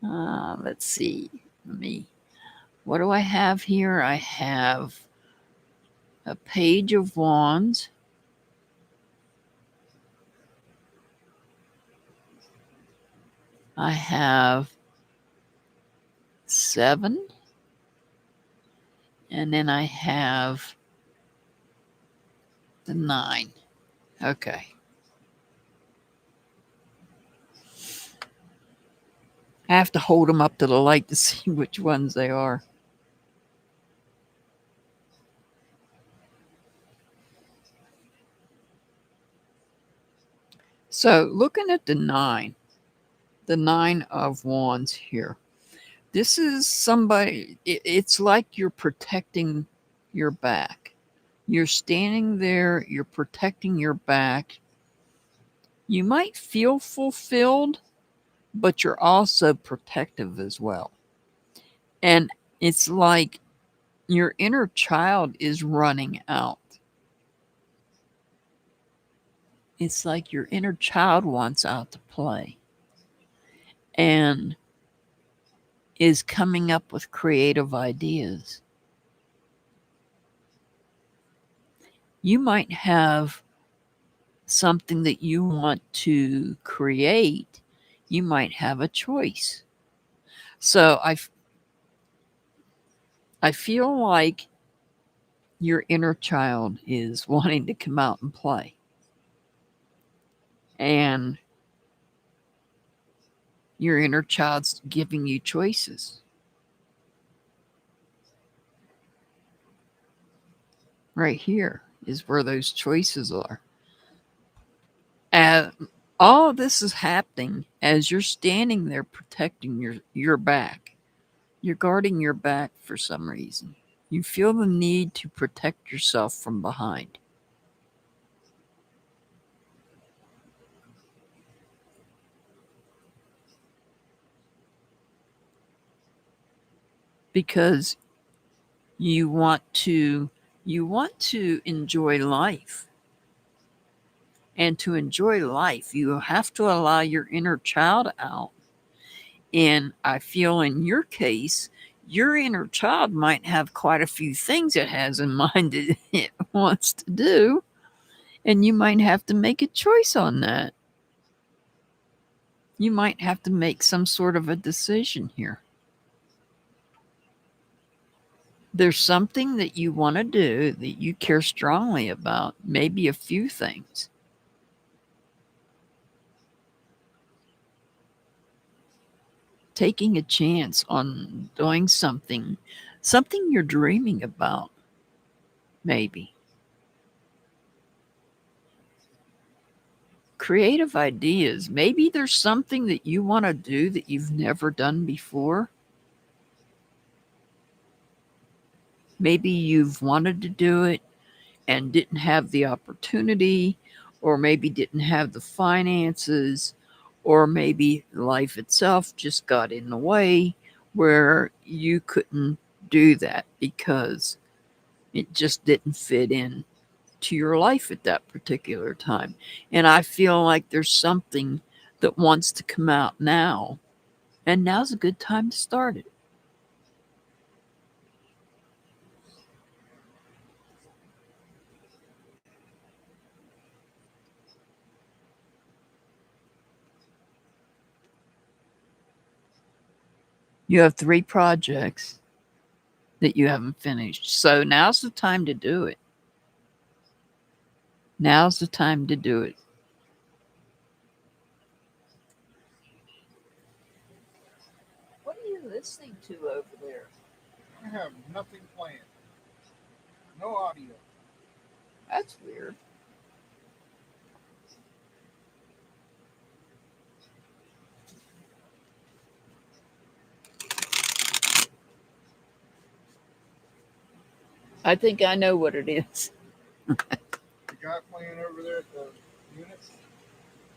Let's see. What do I have here? I have a Page of Wands. I have 7. And then I have the 9. Okay. I have to hold them up to the light to see which ones they are. So looking at the 9 of Wands here, this is somebody, it's like you're protecting your back. You're standing there, you're protecting your back. You might feel fulfilled, but you're also protective as well. And it's like your inner child is running out. It's like your inner child wants out to play and is coming up with creative ideas. You might have something that you want to create. You might have a choice. So I feel like your inner child is wanting to come out and play. And your inner child's giving you choices. Right here is where those choices are. All of this is happening as you're standing there protecting your back. You're guarding your back for some reason. You feel the need to protect yourself from behind. Because you want to enjoy life. And to enjoy life, you have to allow your inner child out. And I feel in your case, your inner child might have quite a few things it has in mind that it wants to do. And you might have to make a choice on that. You might have to make some sort of a decision here. There's something that you want to do that you care strongly about, maybe a few things. Taking a chance on doing something you're dreaming about, maybe. Creative ideas. Maybe there's something that you want to do that you've never done before. Maybe you've wanted to do it and didn't have the opportunity, or maybe didn't have the finances, or maybe life itself just got in the way where you couldn't do that because it just didn't fit in to your life at that particular time. And I feel like there's something that wants to come out now. And now's a good time to start it. You have 3 projects that you haven't finished. So now's the time to do it. Now's the time to do it. What are you listening to over there?
I have nothing planned. No audio.
That's weird. I think I know what it is.
The guy playing over there at the units?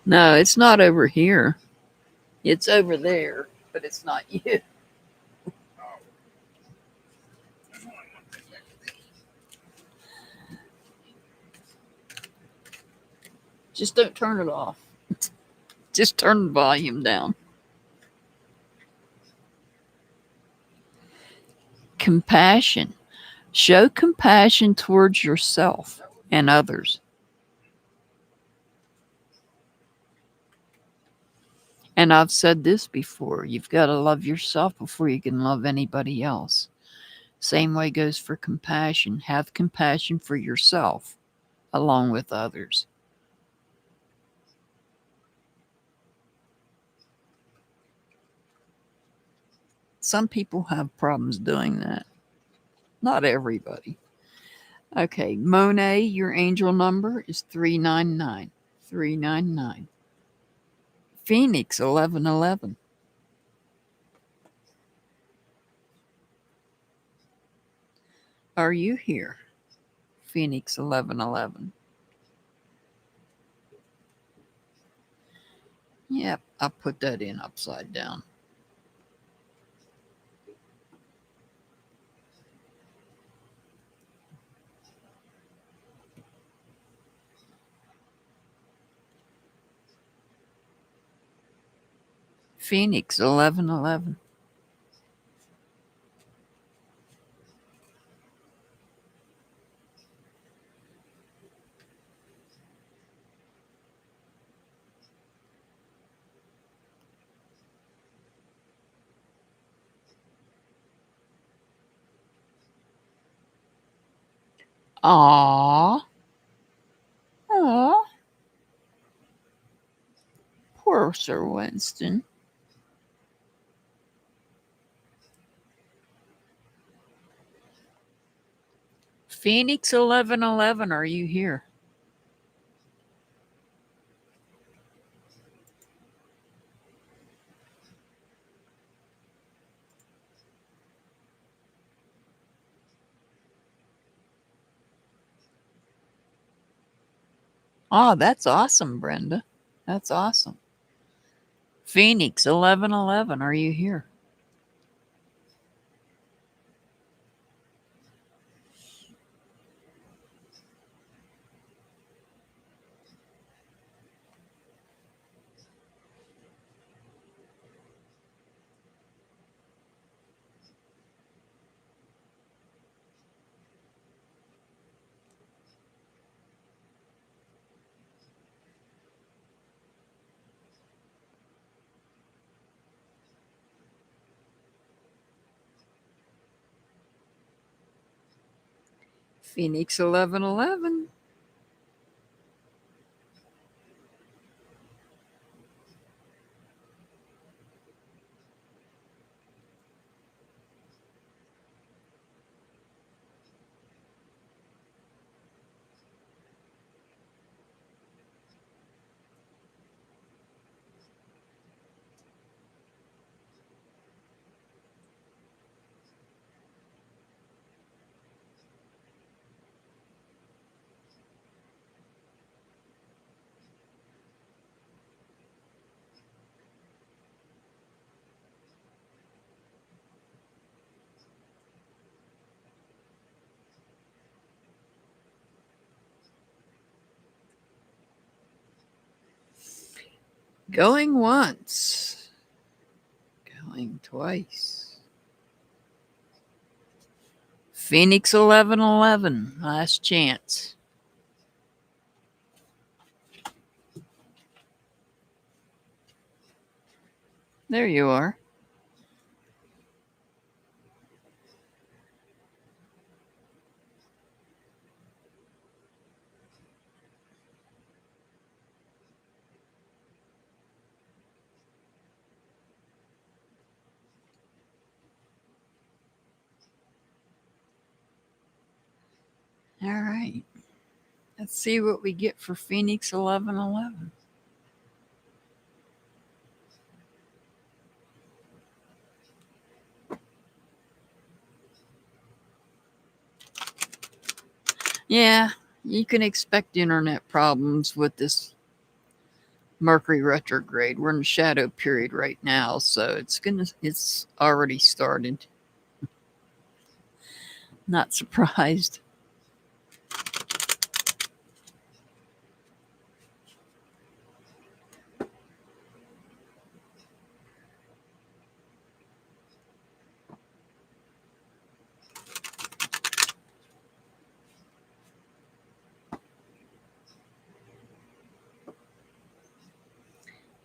No, it's not over here. It's over there, but it's not you.
Oh.
Just don't turn it off. Just turn the volume down. Compassion. Show compassion towards yourself and others. And I've said this before, you've got to love yourself before you can love anybody else. Same way goes for compassion. Have compassion for yourself along with others. Some people have problems doing that. Not everybody. Okay, Monet, your angel number is 399. 399. Phoenix, 1111. Are you here? Phoenix, 1111. Yep, I put that in upside down. Phoenix, 1111. Aww. Aww. Poor Sir Winston. Phoenix, 1111, are you here? Oh, that's awesome, Brenda. That's awesome. Phoenix, 1111, are you here? Phoenix, 1111. Going once. Going twice. Phoenix 1111. Last chance. There you are. All right. Let's see what we get for Phoenix 1111. Yeah, you can expect internet problems with this Mercury retrograde. We're in the shadow period right now, so it's already started. Not surprised.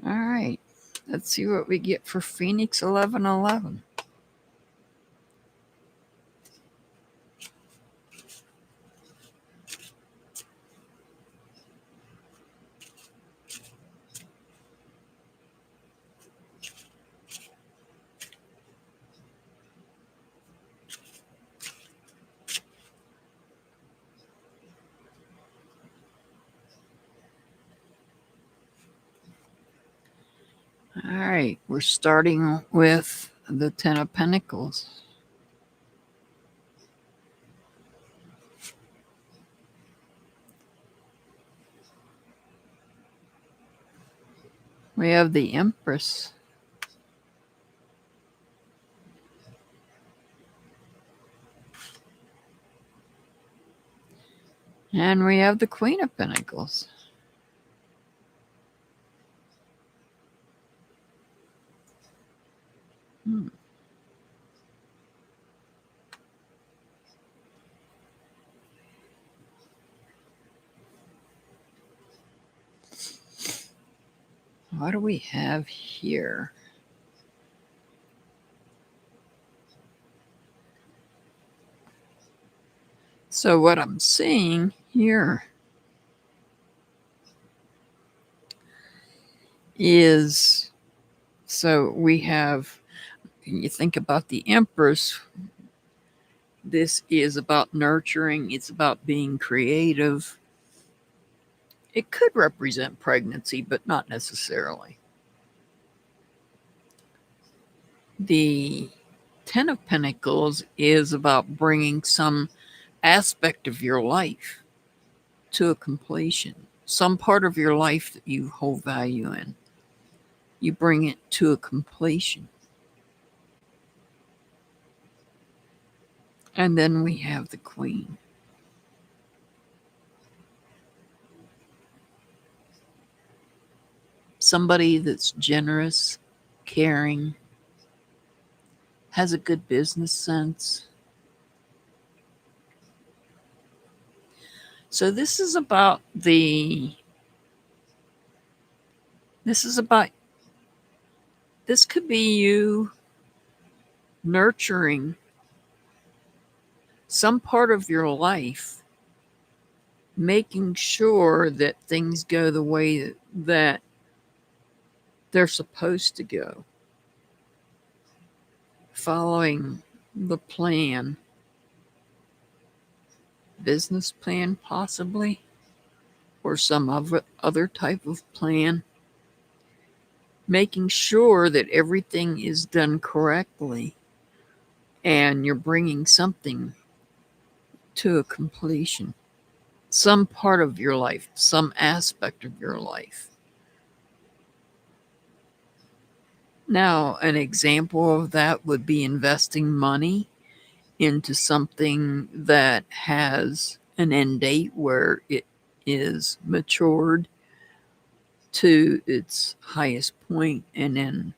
All right. Let's see what we get for Phoenix 1111. All right. We're starting with the Ten of Pentacles. We have the Empress. And we have the Queen of Pentacles. What do we have here? So what I'm seeing here is, so we have, you think about the Empress, this is about nurturing, it's about being creative. It could represent pregnancy, but not necessarily. The Ten of Pentacles is about bringing some aspect of your life to a completion. Some part of your life that you hold value in. You bring it to a completion. And then we have the Queen. Somebody that's generous, caring, has a good business sense. So this could be you nurturing some part of your life, making sure that things go the way that they're supposed to go, following the plan, business plan possibly, or some other type of plan, making sure that everything is done correctly and you're bringing something to a completion, some part of your life, some aspect of your life. Now, an example of that would be investing money into something that has an end date where it is matured, to its highest point, and then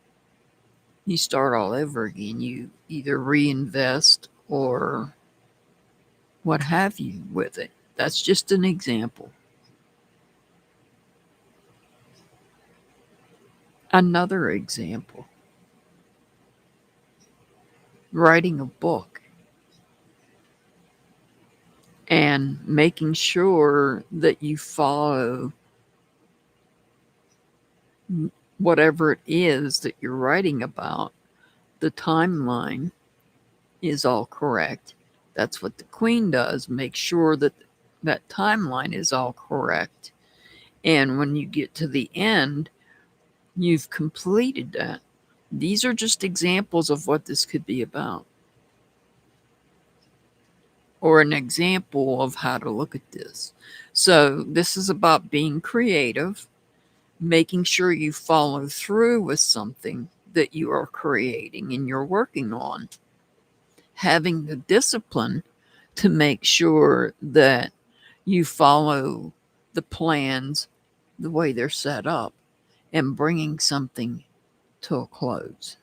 you start all over again. You either reinvest or what have you with it. That's just an example. Another example, writing a book and making sure that you follow whatever it is that you're writing about. The timeline is all correct. That's what the queen does, make sure that that timeline is all correct. And when you get to the end, you've completed that. These are just examples of what this could be about, or an example of how to look at this. So, this is about being creative, making sure you follow through with something that you are creating and you're working on, having the discipline to make sure that you follow the plans the way they're set up, and bringing something to a close.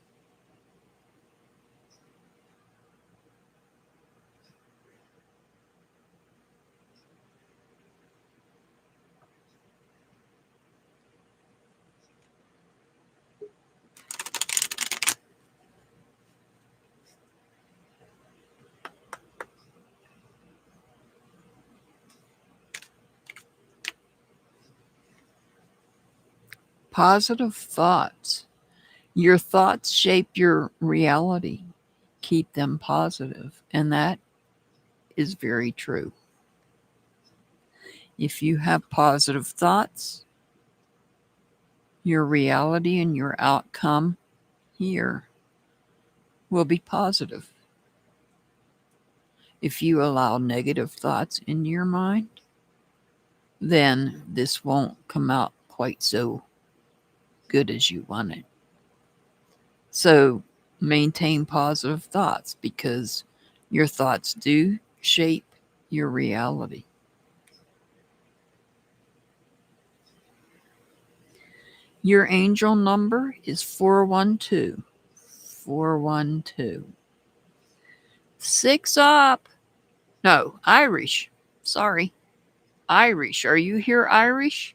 Positive thoughts. Your thoughts shape your reality. Keep them positive, and that is very true. If you have positive thoughts, your reality and your outcome here will be positive. If you allow negative thoughts into your mind, then this won't come out quite so good as you want it. So maintain positive thoughts, because your thoughts do shape your reality. Your angel number is 412. 412. 6 up. No, Irish. Sorry. Irish. Are you here, Irish?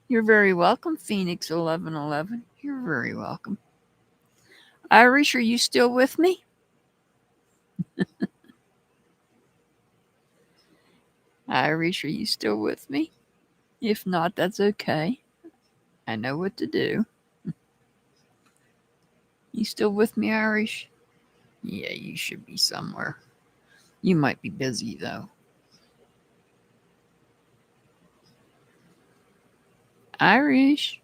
You're very welcome, Phoenix 1111. You're very welcome. Irish, are you still with me? Irish, are you still with me? If not, that's okay. I know what to do. You still with me, Irish? Yeah, you should be somewhere. You might be busy, though. Irish.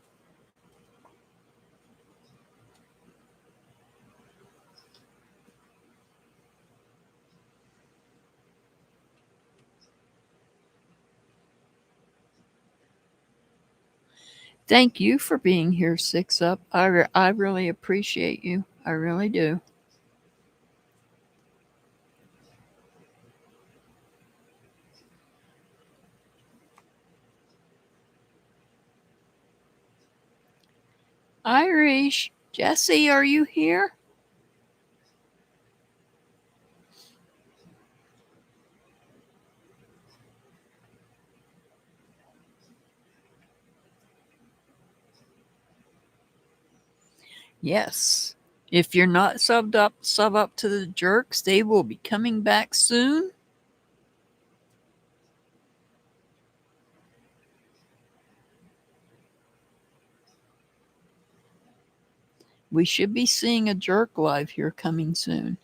Thank you for being here, 6 up. I really appreciate you. I really do. Irish. Jesse, are you here? Yes. If you're not subbed up, sub up to the jerks. They will be coming back soon. We should be seeing a jerk live here coming soon.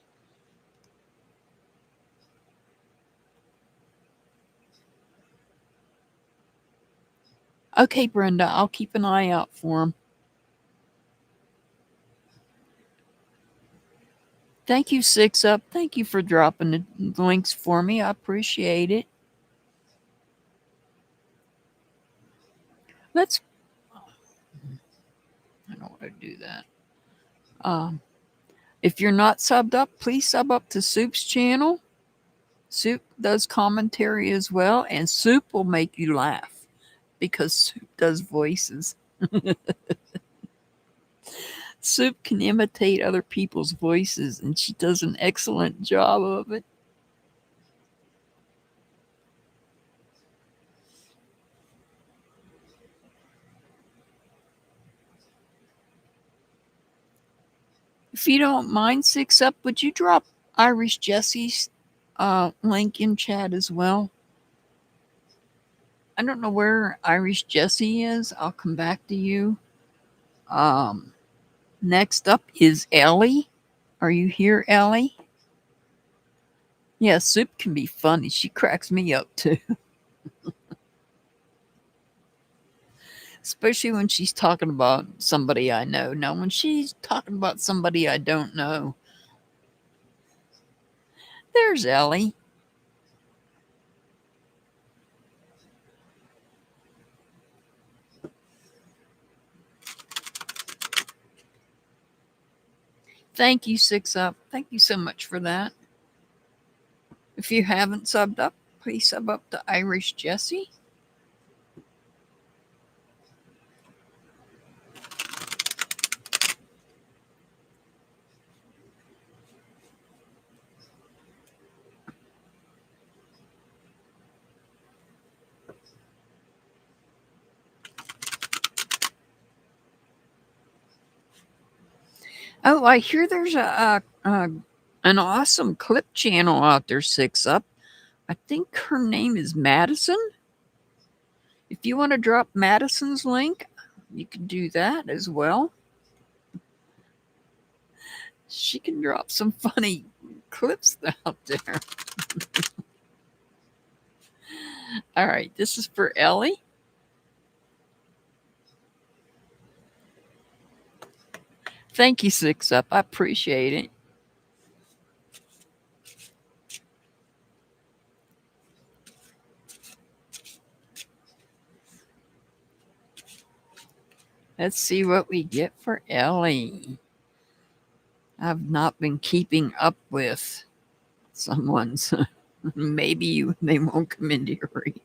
Okay, Brenda, I'll keep an eye out for him. Thank you, 6 up. Thank you for dropping the links for me. I appreciate it. Let's. I don't want to do that. If you're not subbed up, please sub up to Soup's channel. Soup does commentary as well, and Soup will make you laugh. because Soup does voices. Soup can imitate other people's voices, and she does an excellent job of it. If you don't mind, Six Up, would you drop Irish Jesse's link in chat as well? I don't know where Irish Jesse is. I'll come back to you. Um, Next up is Ellie. Are you here, Ellie? Yeah, Soup can be funny. She cracks me up too. Especially when she's talking about somebody I know. Now, when she's talking about somebody I don't know, there's Ellie. Thank you, Six Up. Thank you so much for that. If you haven't subbed up, please sub up to Irish Jesse. Oh, I hear there's an awesome clip channel out there, Six Up. I think her name is Madison. If you want to drop Madison's link, you can do that as well. She can drop some funny clips out there. All right, this is for Ellie. Thank you, Six Up. I appreciate it. Let's see what we get for Ellie. I've not been keeping up with someone's. Maybe they won't come into your read.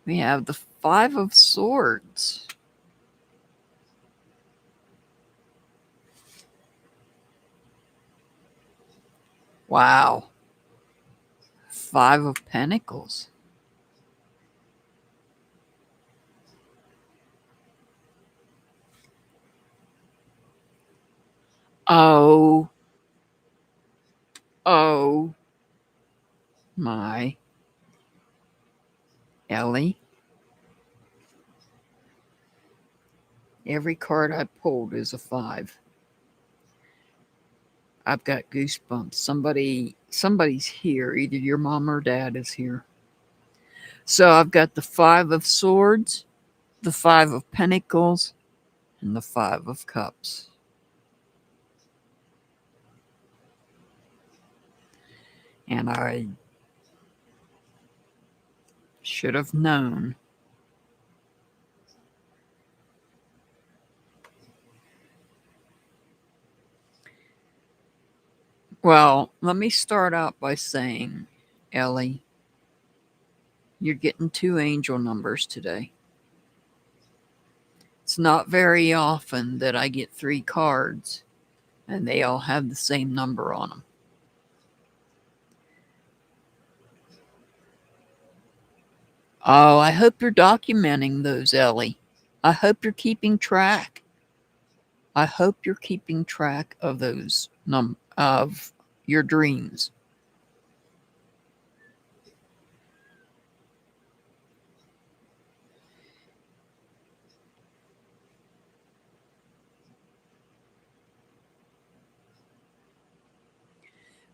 We have the Five of Swords. Wow. Five of Pentacles. Oh my. Ellie. Every card I pulled is a 5. I've got goosebumps. Somebody's here. Either your mom or dad is here. So I've got the 5 of Swords, the 5 of Pentacles, and the 5 of Cups. And I should have known. Well, let me start out by saying, Ellie, you're getting 2 angel numbers today. It's not very often that I get 3 cards and they all have the same number on them. Oh, I hope you're documenting those, Ellie. I hope you're keeping track. I hope you're keeping track of those of your dreams.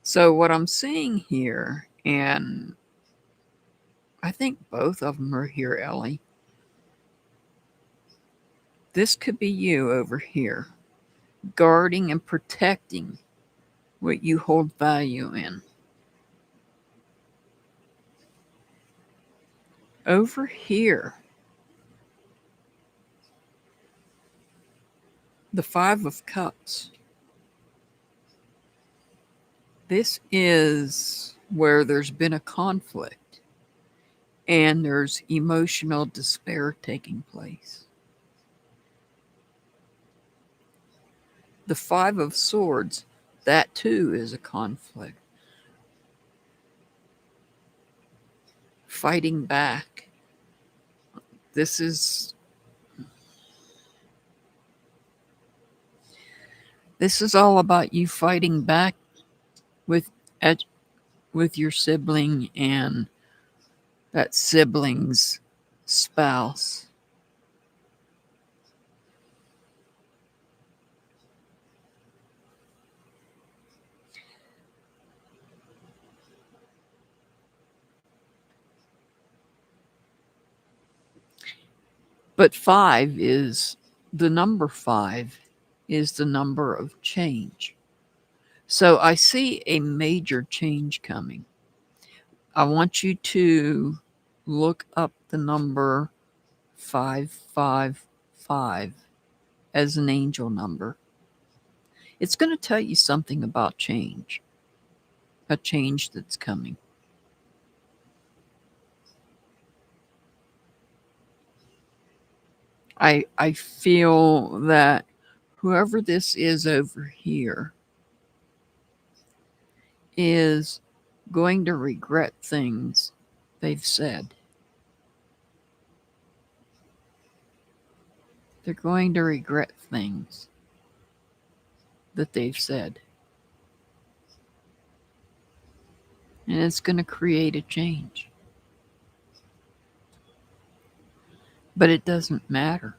So what I'm seeing here, and I think both of them are here, Ellie. This could be you over here, guarding and protecting what you hold value in. Over here, the 5 of Cups. This is where there's been a conflict and there's emotional despair taking place. The Five of Swords, that too is a conflict. Fighting back. This is all about you fighting back with with your sibling and that sibling's spouse. But the number five is the number of change. So I see a major change coming. I want you to look up the number 555 as an angel number. It's going to tell you something about change, a change that's coming. I feel that whoever this is over here is going to regret things they've said. They're going to regret things that they've said. And it's going to create a change. But it doesn't matter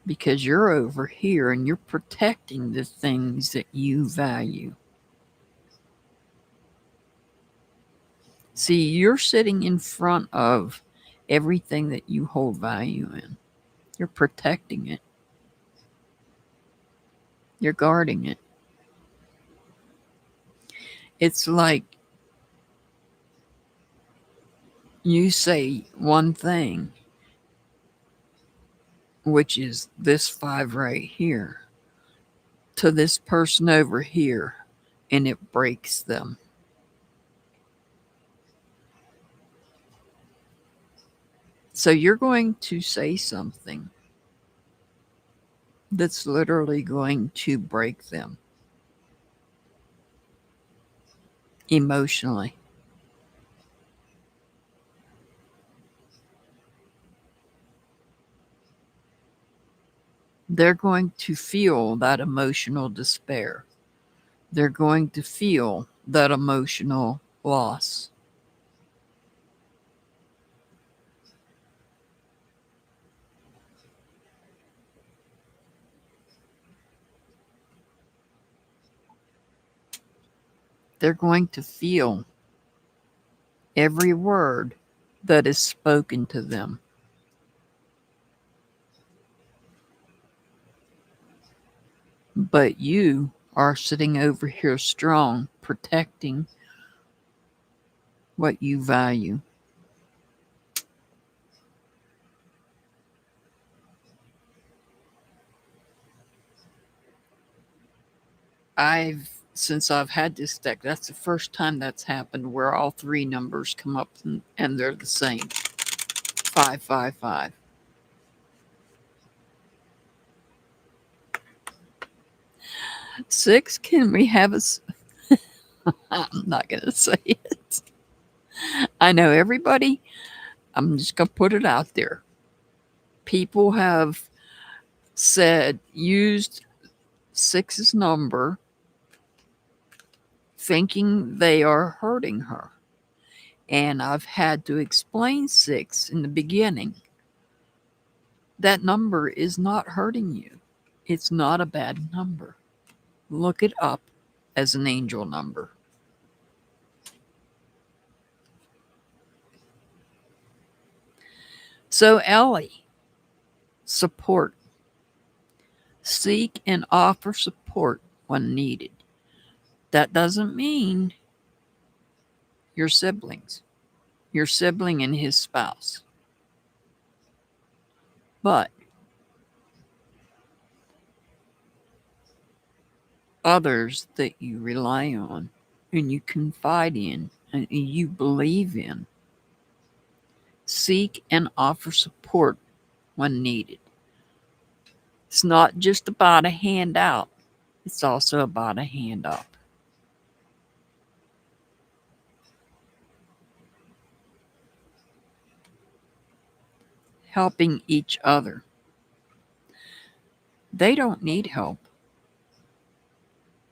because you're over here and you're protecting the things that you value. See, you're sitting in front of everything that you hold value in. You're protecting it. You're guarding it. It's like you say one thing, which is this five right here, to this person over here, and it breaks them. So you're going to say something that's literally going to break them emotionally. They're going to feel that emotional despair. They're going to feel that emotional loss. They're going to feel every word that is spoken to them. But you are sitting over here strong, protecting what you value. Since I've had this deck, that's the first time that's happened where all three numbers come up and they're the same. 555. Six, can we have I'm not going to say it. I know everybody, I'm just going to put it out there. People have used six's number thinking they are hurting her. And I've had to explain six in the beginning. That number is not hurting you. It's not a bad number. Look it up as an angel number. So, Ellie, support. Seek and offer support when needed. That doesn't mean your siblings, your sibling and his spouse. But others that you rely on and you confide in and you believe in. Seek and offer support when needed. It's not just about a handout, it's also about a hand up. Helping each other. They don't need help.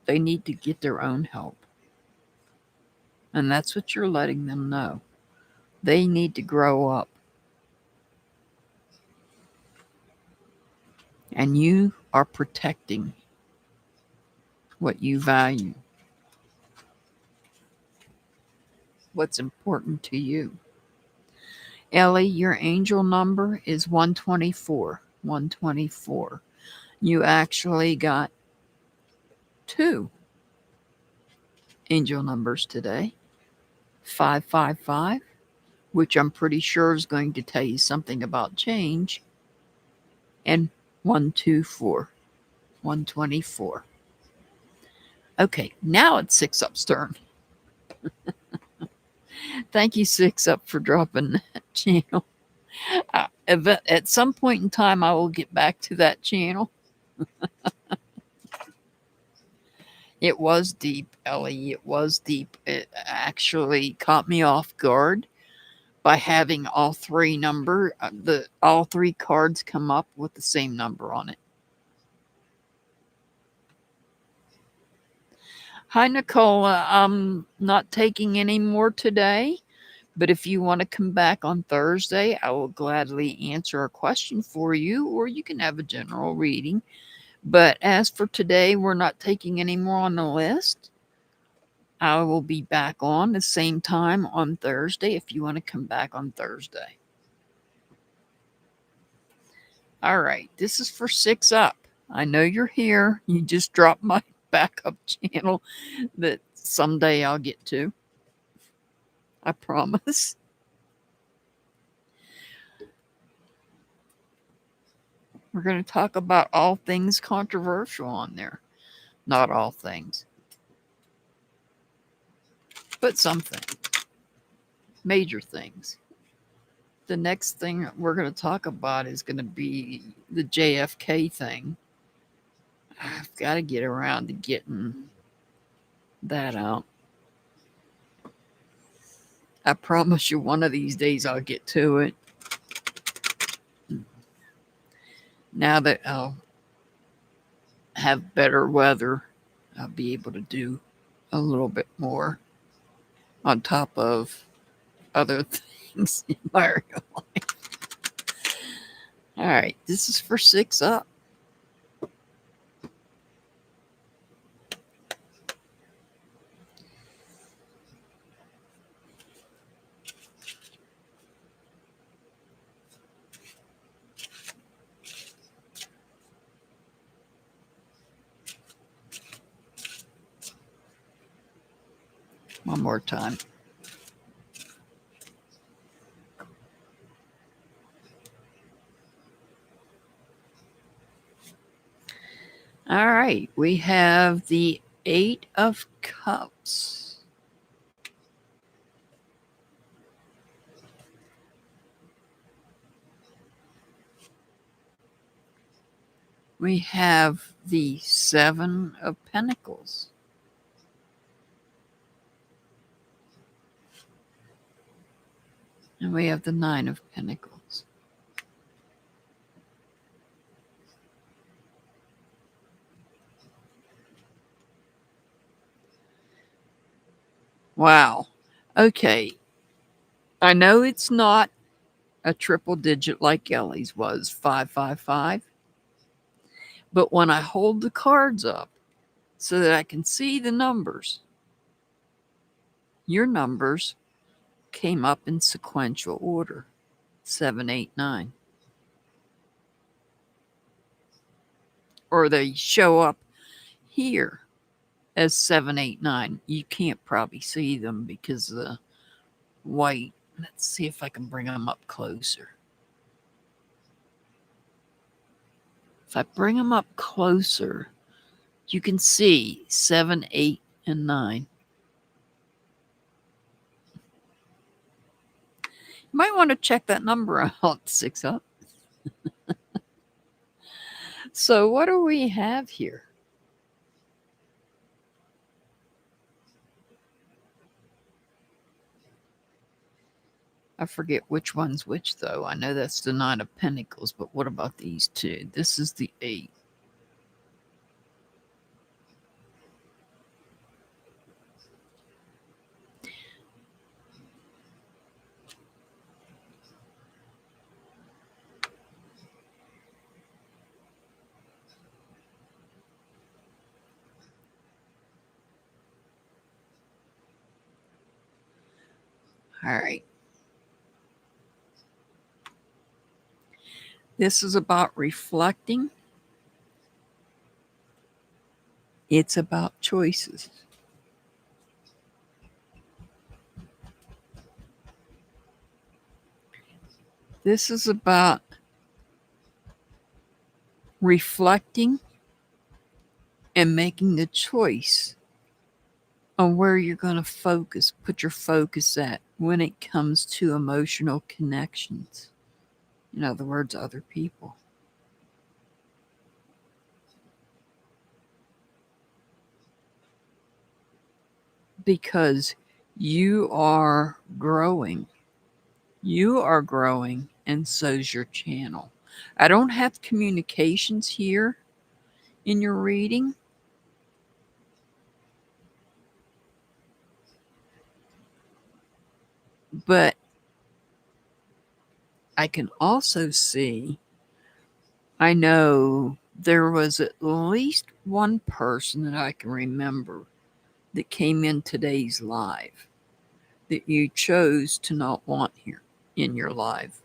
They need to get their own help. And that's what you're letting them know. They need to grow up. And you are protecting what you value, what's important to you. Ellie, your angel number is 124. 124. You actually got 2 angel numbers today. 555, which I'm pretty sure is going to tell you something about change, and 124. 124. Okay, now it's 6 Up's turn. Thank you, 6 Up, for dropping that channel. At some point in time, I will get back to that channel. It was deep, Ellie. It was deep. It actually caught me off guard by having all 3 cards come up with the same number on it. Hi, Nicola. I'm not taking any more today, but if you want to come back on Thursday, I will gladly answer a question for you, or you can have a general reading. But as for today, we're not taking any more on the list. I will be back on the same time on Thursday if you want to come back on Thursday. All right, this is for 6 Up. I know you're here. You just dropped my backup channel that someday I'll get to. I promise. We're going to talk about all things controversial on there. Not all things, but some things. Major things. The next thing we're going to talk about is going to be the JFK thing. I've got to get around to getting that out. I promise you one of these days I'll get to it. Now that I'll have better weather, I'll be able to do a little bit more on top of other things in my real life. All right, this is for 6 Up. One more time. All right, we have the 8 of Cups. We have the 7 of Pentacles. And we have the 9 of Pentacles. Wow. Okay. I know it's not a triple digit like Ellie's was, 555. But when I hold the cards up so that I can see the numbers, your numbers came up in sequential order, 7, 8, 9. Or they show up here as 7, 8, 9. You can't probably see them because the white. Let's see if I can bring them up closer. If I bring them up closer, you can see 7, 8, and 9. Might want to check that number out, 6 up. So what do we have here? I forget which one's which, though. I know that's the 9 of Pentacles, but what about these two? This is the 8. All right. This is about reflecting. It's about choices. This is about reflecting and making the choice on where you're going to focus, put your focus at when it comes to emotional connections. In other words, other people. Because you are growing. You are growing, and so's your channel. I don't have communications here in your reading. But I can also see, I know there was at least one person that I can remember that came in today's live that you chose to not want here in your live.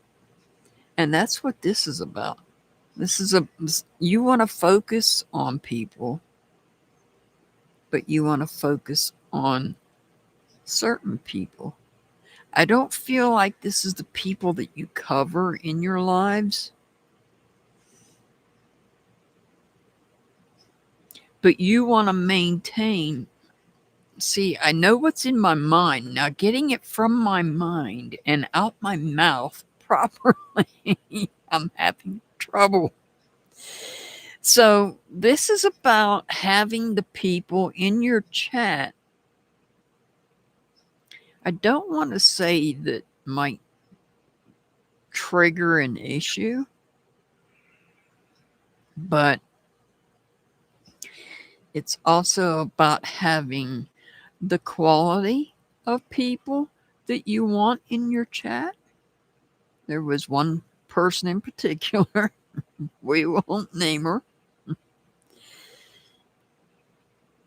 And that's what this is about. You want to focus on people, but you want to focus on certain people. I don't feel like this is the people that you cover in your lives, but you want to maintain. See, I know what's in my mind. Now, getting it from my mind and out my mouth properly, I'm having trouble. So, this is about having the people in your chat. I don't want to say that might trigger an issue, but it's also about having the quality of people that you want in your chat. There was one person in particular, we won't name her,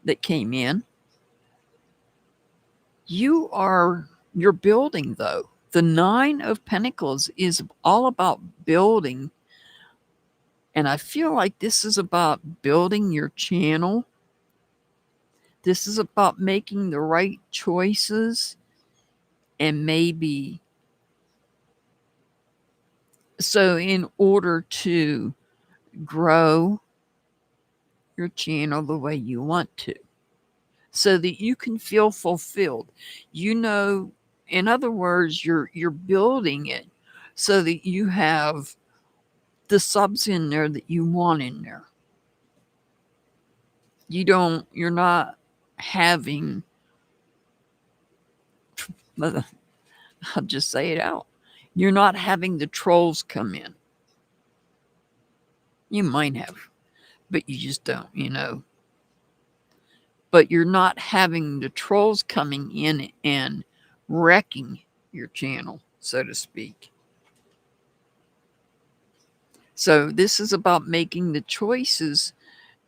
that came in. You're building, though. The 9 of Pentacles is all about building. And I feel like this is about building your channel. This is about making the right choices and maybe so in order to grow your channel the way you want to, so that you can feel fulfilled. In other words, you're building it so that you have the subs in there that you want in there. You're not having, I'll just say it out. You're not having the trolls come in. You might have, but you just don't, But you're not having the trolls coming in and wrecking your channel, so to speak. So this is about making the choices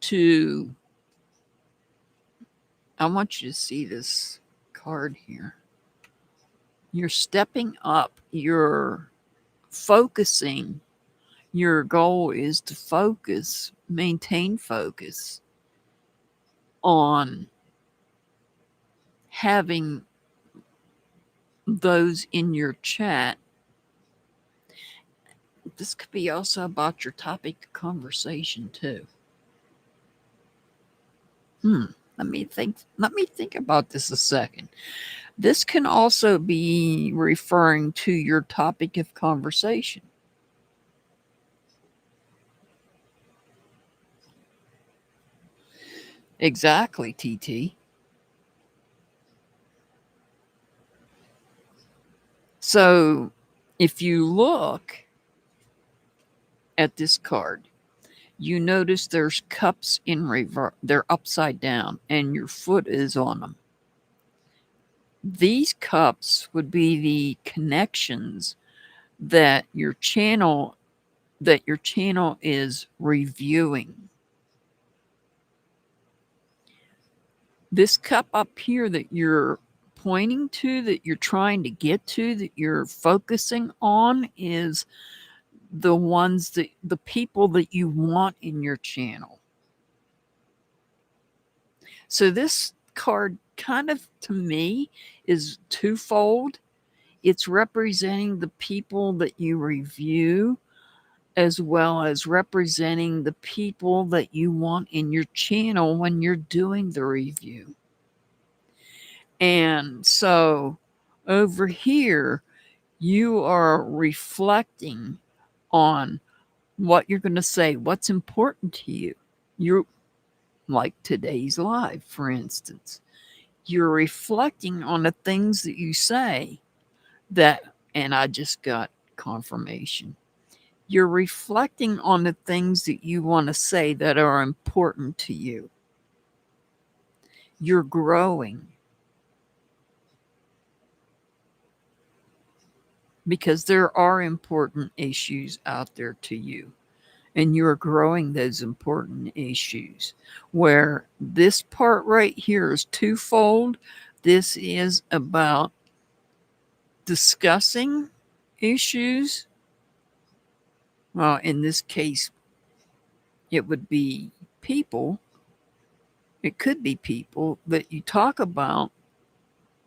to, I want you to see this card here. You're stepping up, you're focusing. Your goal is to maintain focus on having those in your chat. This could be also about your topic of conversation too. Let me think about this a second. This can also be referring to your topic of conversation. Exactly, TT. So if you look at this card, you notice there's cups in reverse. They're upside down and your foot is on them. These cups would be the connections that your channel is reviewing. This cup up here that you're pointing to, that you're trying to get to, that you're focusing on, is the people that you want in your channel. So this card kind of, to me, is twofold. It's representing the people that you review, as well as representing the people that you want in your channel when you're doing the review. And so over here, you are reflecting on what you're going to say, what's important to you. You're like today's live, for instance. You're reflecting on the things that you say and I just got confirmation. You're reflecting on the things that you want to say that are important to you. You're growing because there are important issues out there to you. And you're growing those important issues, where this part right here is twofold. This is about discussing issues. Well, in this case, it would be people. It could be people that you talk about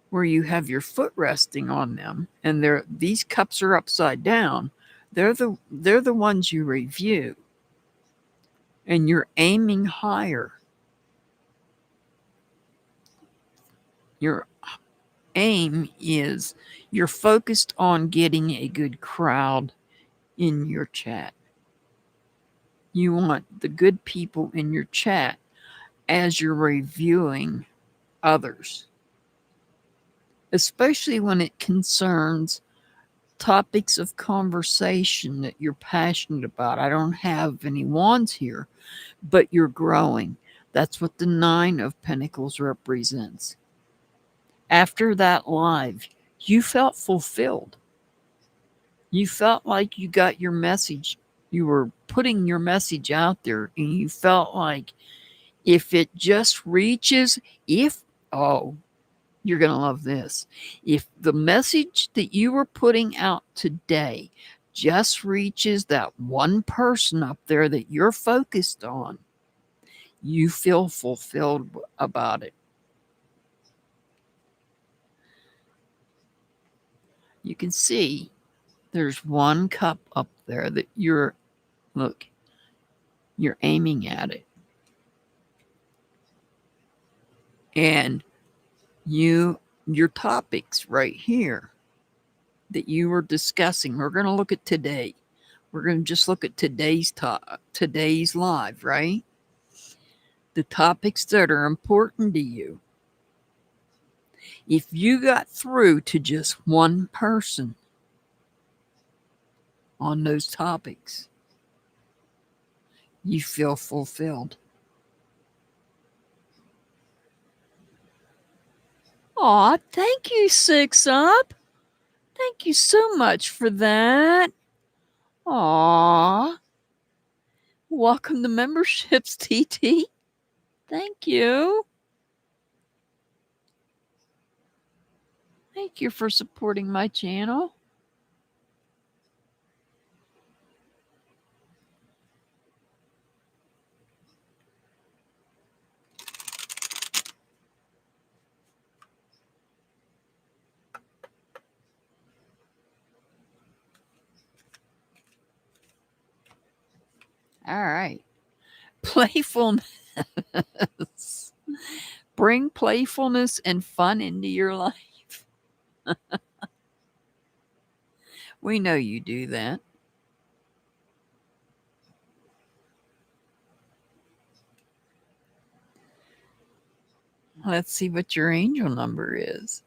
where you have your foot resting on them, and these cups are upside down. They're the ones you review, and you're aiming higher. Your aim is you're focused on getting a good crowd in your chat. You want the good people in your chat as you're reviewing others, especially when it concerns topics of conversation that you're passionate about. I don't have any wands here, but you're growing. That's what the Nine of Pentacles represents. After that live, you felt fulfilled. You felt like you got your message. You were putting your message out there, and you felt like if it just reaches, you're going to love this. If the message that you were putting out today just reaches that one person up there that you're focused on, you feel fulfilled about it. You can see there's one cup up there that you're aiming at it. And your topics right here that you were discussing, we're going to look at today. We're going to just look at today's live, right? The topics that are important to you. If you got through to just one person on those topics, you feel fulfilled. Aw, thank you, Six Up. Thank you so much for that. Aw. Welcome to memberships, TT. Thank you. Thank you for supporting my channel. All right. Playfulness. Bring playfulness and fun into your life. We know you do that. Let's see what your angel number is.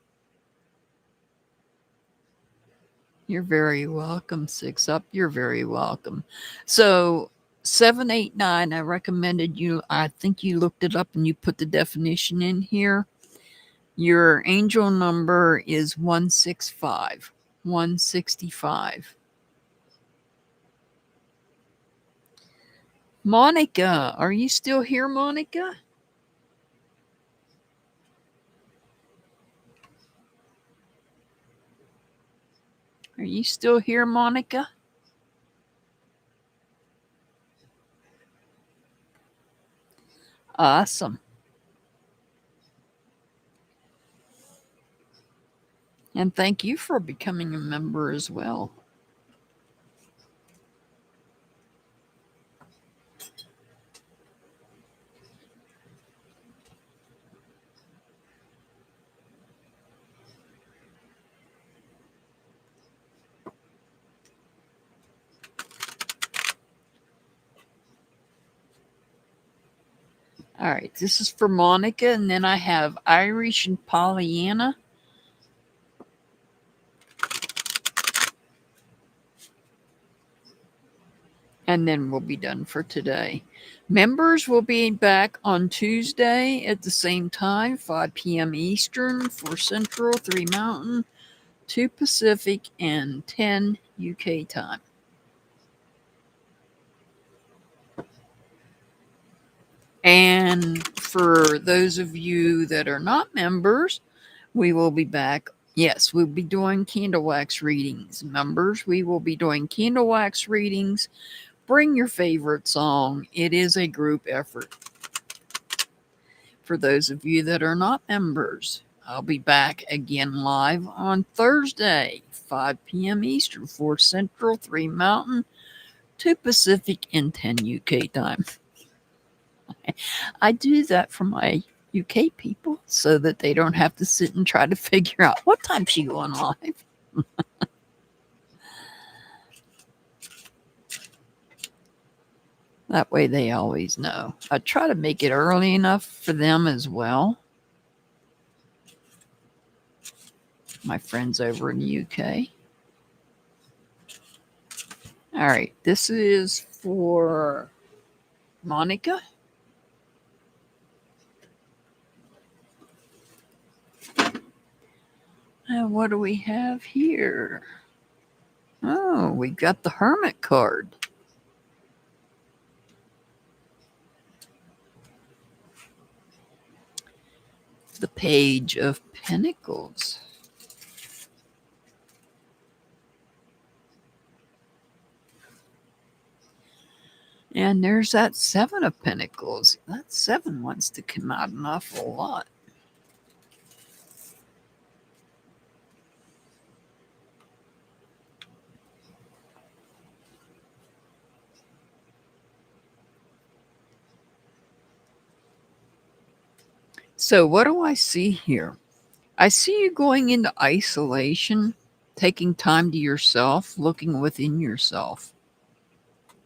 You're very welcome. 6 up. You're very welcome. So 789, I recommended you. I think you looked it up and you put the definition in here. Your angel number is 165. 165. Monica, are you still here, Monica? Are you still here, Monica? Awesome. And thank you for becoming a member as well. All right, this is for Monica, and then I have Irish and Pollyanna. And then we'll be done for today. Members will be back on Tuesday at the same time, 5 p.m. Eastern, 4 Central, 3 Mountain, 2 Pacific, and 10 UK time. And for those of you that are not members, we will be back. Yes, we'll be doing candle wax readings. Members, we will be doing candle wax readings. Bring your favorite song. It is a group effort. For those of you that are not members, I'll be back again live on Thursday, 5 p.m. Eastern, 4 Central, 3 Mountain, 2 Pacific, and 10 UK time. I do that for my UK people so that they don't have to sit and try to figure out what time she going live. That way they always know. I try to make it early enough for them as well. My friends over in the UK. All right, this is for Monica. And what do we have here? Oh, we got the Hermit card. The Page of Pentacles. And there's that 7 of Pentacles. That 7 wants to come out an awful lot. So what do I see here? I see you going into isolation, taking time to yourself, looking within yourself.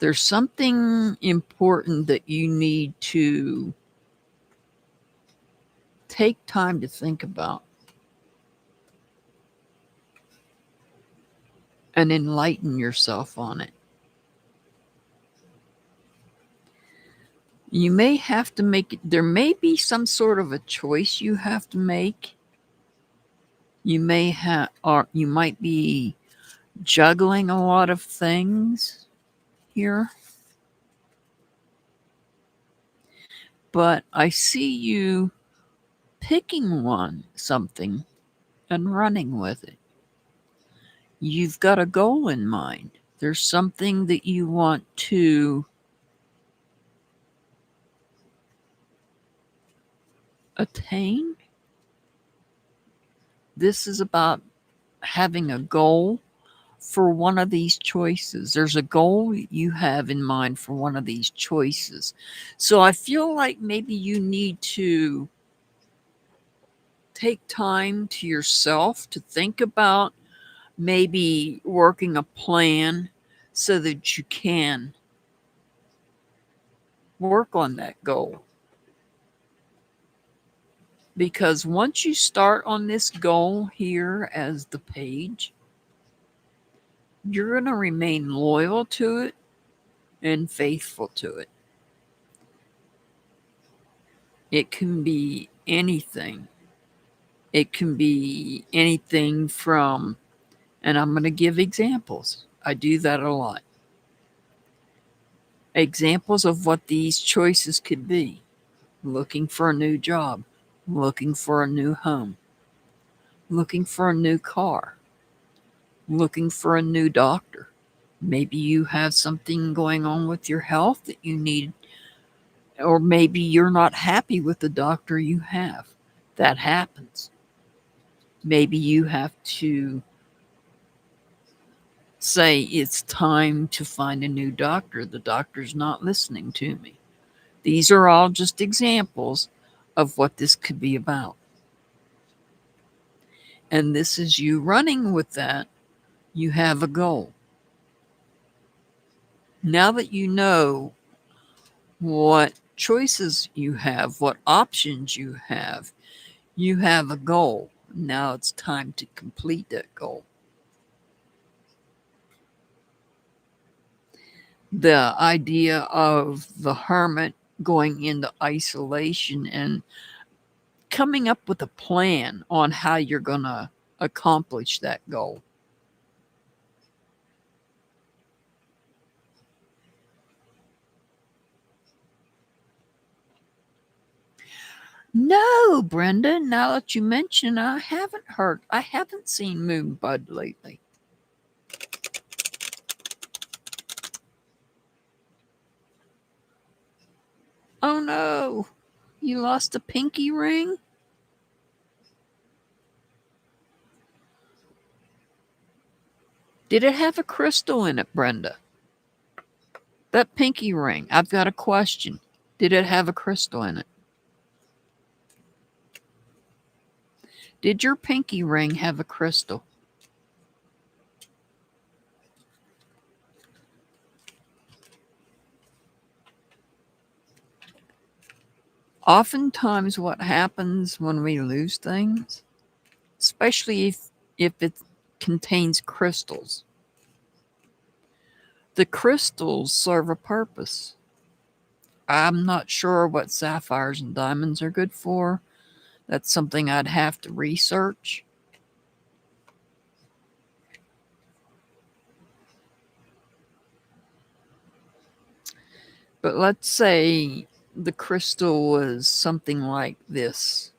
There's something important that you need to take time to think about and enlighten yourself on it. You may have to make it, there may be some sort of a choice you have to make. You may have, or you might be juggling a lot of things here. But I see you picking something and running with it. You've got a goal in mind. There's something that you want to attain. This is about having a goal for one of these choices. There's a goal you have in mind for one of these choices. So I feel like maybe you need to take time to yourself to think about maybe working a plan so that you can work on that goal. Because once you start on this goal here as the page, you're going to remain loyal to it and faithful to it. It can be anything. It can be anything from, and I'm going to give examples. I do that a lot. Examples of what these choices could be: looking for a new job, looking for a new home, looking for a new car, looking for a new doctor. Maybe you have something going on with your health that you need, or maybe you're not happy with the doctor you have. That happens. Maybe you have to say it's time to find a new doctor. The doctor's not listening to me. These are all just examples of what this could be about. And this is you running with that. You have a goal. Now that you know what choices you have, what options you have a goal. Now it's time to complete that goal. The idea of the hermit going into isolation and coming up with a plan on how you're going to accomplish that goal. No, Brenda, now that you mention, I haven't seen Moonbud lately. Oh no, you lost a pinky ring? Did it have a crystal in it, Brenda? That pinky ring, I've got a question. Did it have a crystal in it? Did your pinky ring have a crystal? Oftentimes what happens when we lose things, especially if it contains crystals, the crystals serve a purpose. I'm not sure what sapphires and diamonds are good for. That's something I'd have to research. But let's say the crystal was something like this: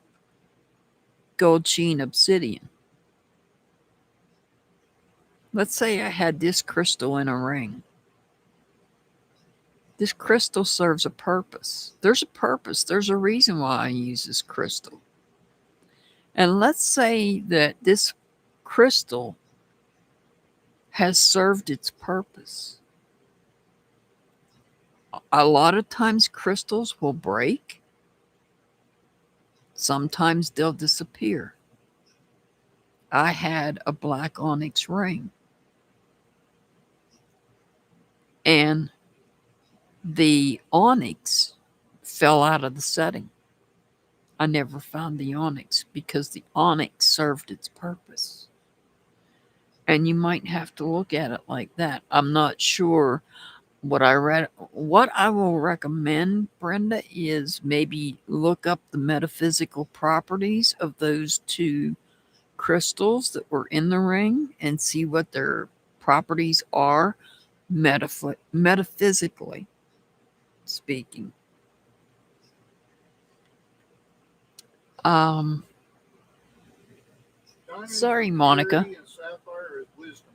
gold sheen obsidian. Let's say I had this crystal in a ring. This crystal serves a purpose. There's a purpose. There's a reason why I use this crystal. And let's say that this crystal has served its purpose. A lot of times crystals will break. Sometimes they'll disappear. I had a black onyx ring, and the onyx fell out of the setting. I never found the onyx because the onyx served its purpose. And you might have to look at it like that. I'm not sure what I read. What I will recommend, Brenda, is maybe look up the metaphysical properties of those two crystals that were in the ring and see what their properties are metaphysically speaking. Sorry, Monica.
Purity and sapphire is wisdom.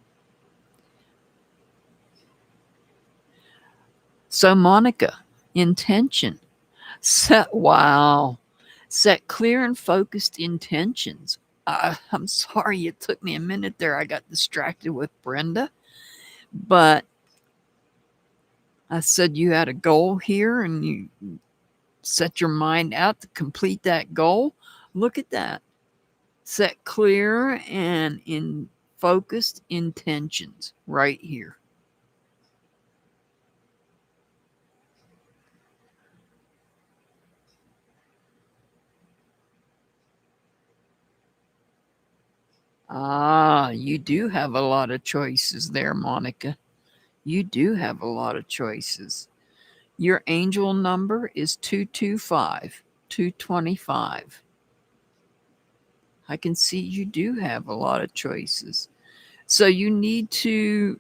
So, Monica, intention. Set clear and focused intentions. I'm sorry it took me a minute there. I got distracted with Brenda. But I said you had a goal here and you set your mind out to complete that goal. Look at that. Set clear and in focused intentions right here. Ah, you do have a lot of choices there, Monica. You do have a lot of choices. Your angel number is 225, 225. I can see you do have a lot of choices. So you need to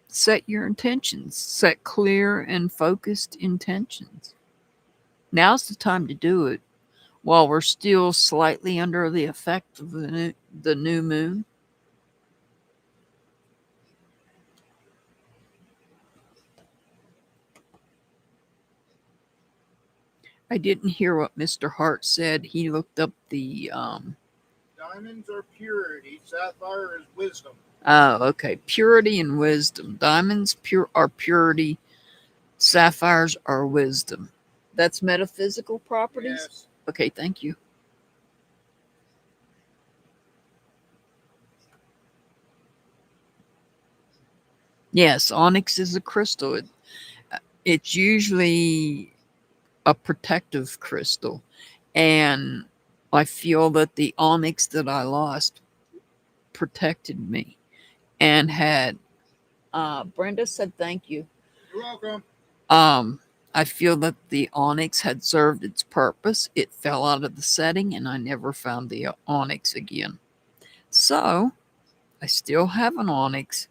set your intentions, set clear and focused intentions. Now's the time to do it while we're still slightly under the effect of the new moon. I didn't hear what Mr. Hart said. He looked up the
Diamonds are purity. Sapphire is wisdom.
oh, okay. Purity and wisdom. Diamonds are purity. Sapphires are wisdom. That's metaphysical properties?
Yes.
Okay, thank you. Yes, onyx is a crystal. It's usually a protective crystal. And I feel that the onyx that I lost protected me and had Brenda said thank you.
You're welcome.
I feel that the onyx had served its purpose. It fell out of the setting and I never found the onyx again. So I still have an onyx.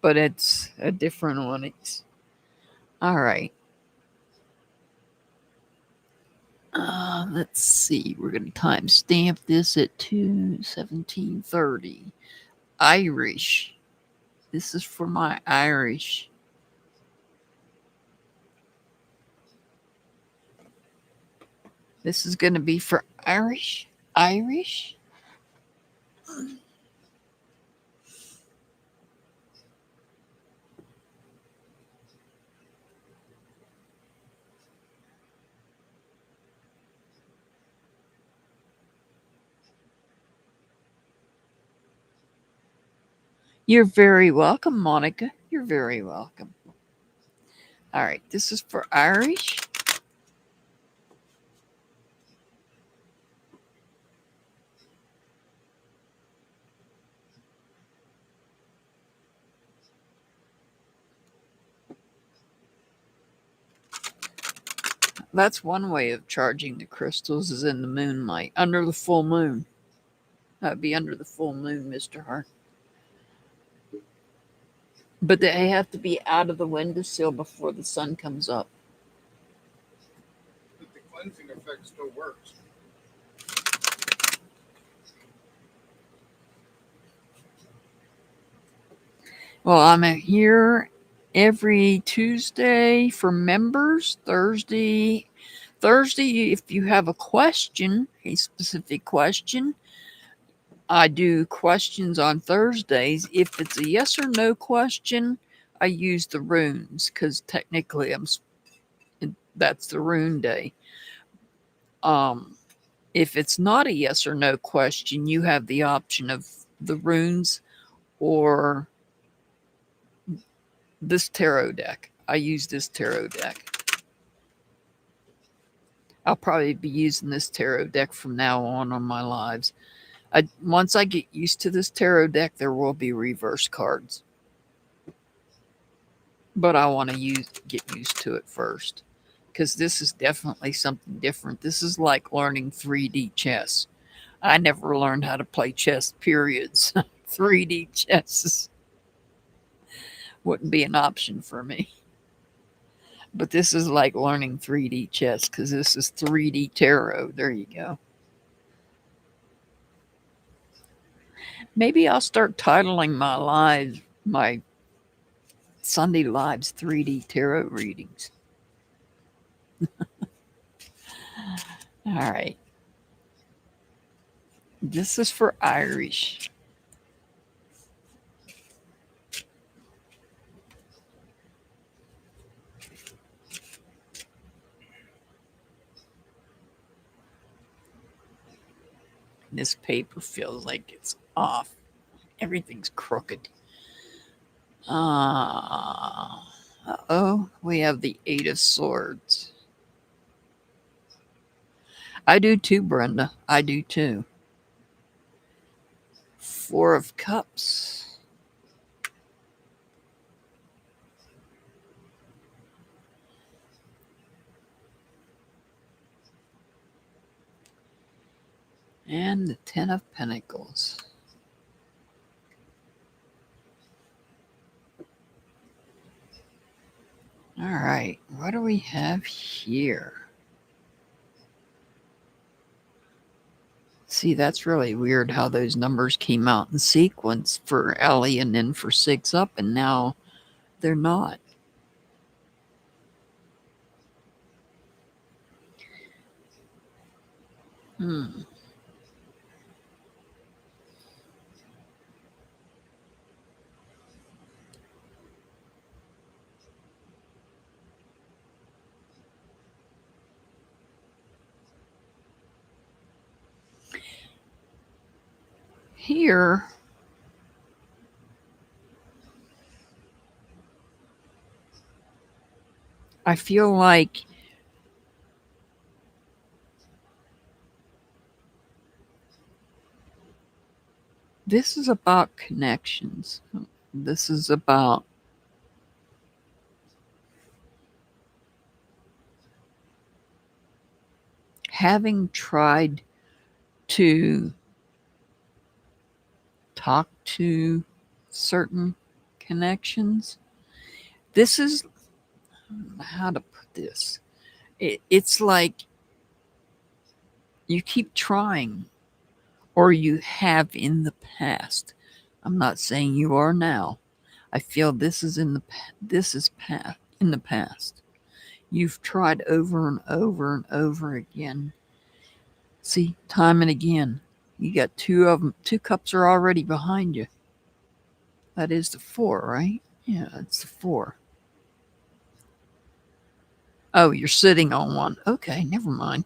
But it's a different onyx. All right. Let's see. We're going to timestamp this at 2:17:30. Irish. This is for my Irish. This is going to be for Irish. Irish. You're very welcome, Monica. You're very welcome. All right, this is for Irish. That's one way of charging the crystals is in the moonlight, under the full moon. That'd be under the full moon, Mr. Hart. But they have to be out of the windowsill before the sun comes up.
But the cleansing effect still works.
Well, I'm here every Tuesday for members. Thursday, if you have a question, a specific question, I do questions on Thursdays. If it's a yes or no question, I use the runes because technically that's the rune day. If it's not a yes or no question, you have the option of the runes or this tarot deck. I use this tarot deck. I'll probably be using this tarot deck from now on my lives. Once I get used to this tarot deck, there will be reverse cards. But I want to get used to it first. Because this is definitely something different. This is like learning 3D chess. I never learned how to play chess, periods. 3D chess wouldn't be an option for me. But this is like learning 3D chess because this is 3D tarot. There you go. Maybe I'll start titling my Sunday lives 3D tarot readings. All right. This is for Irish. This paper feels like it's off. Everything's crooked. Uh-oh, we have the Eight of Swords. I do too, Brenda. I do too. Four of Cups. And the Ten of Pentacles. All right, what do we have here? See, that's really weird how those numbers came out in sequence for Ellie and then for 6 up, and now they're not. Here, I feel like this is about connections. This is about having tried to talk to certain connections. This is, I don't know how to put this. It's like you keep trying, or you have in the past. I'm not saying you are now. I feel this is in the past. You've tried over and over and over again. See, time and again. You got two of them. 2 cups are already behind you. That is the 4, right? Yeah, it's the 4. Oh, you're sitting on one. Okay, never mind.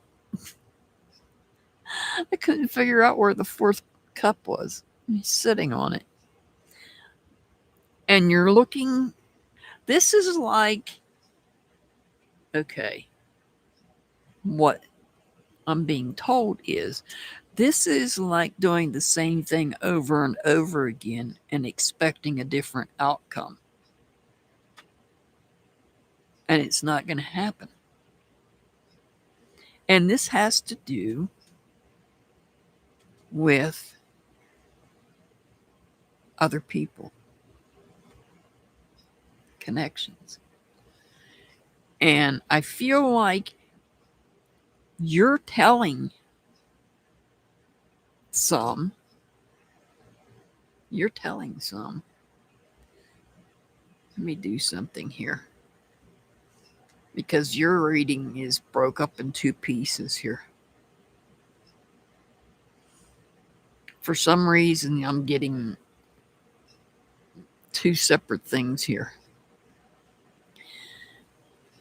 I couldn't figure out where the 4th cup was. He's sitting on it. And you're looking. This is like, okay, what I'm being told is this is like doing the same thing over and over again and expecting a different outcome. And it's not going to happen. And this has to do with other people, connections. And I feel like you're telling some. Let me do something here, because your reading is broke up in 2 pieces here. For some reason, I'm getting 2 separate things here.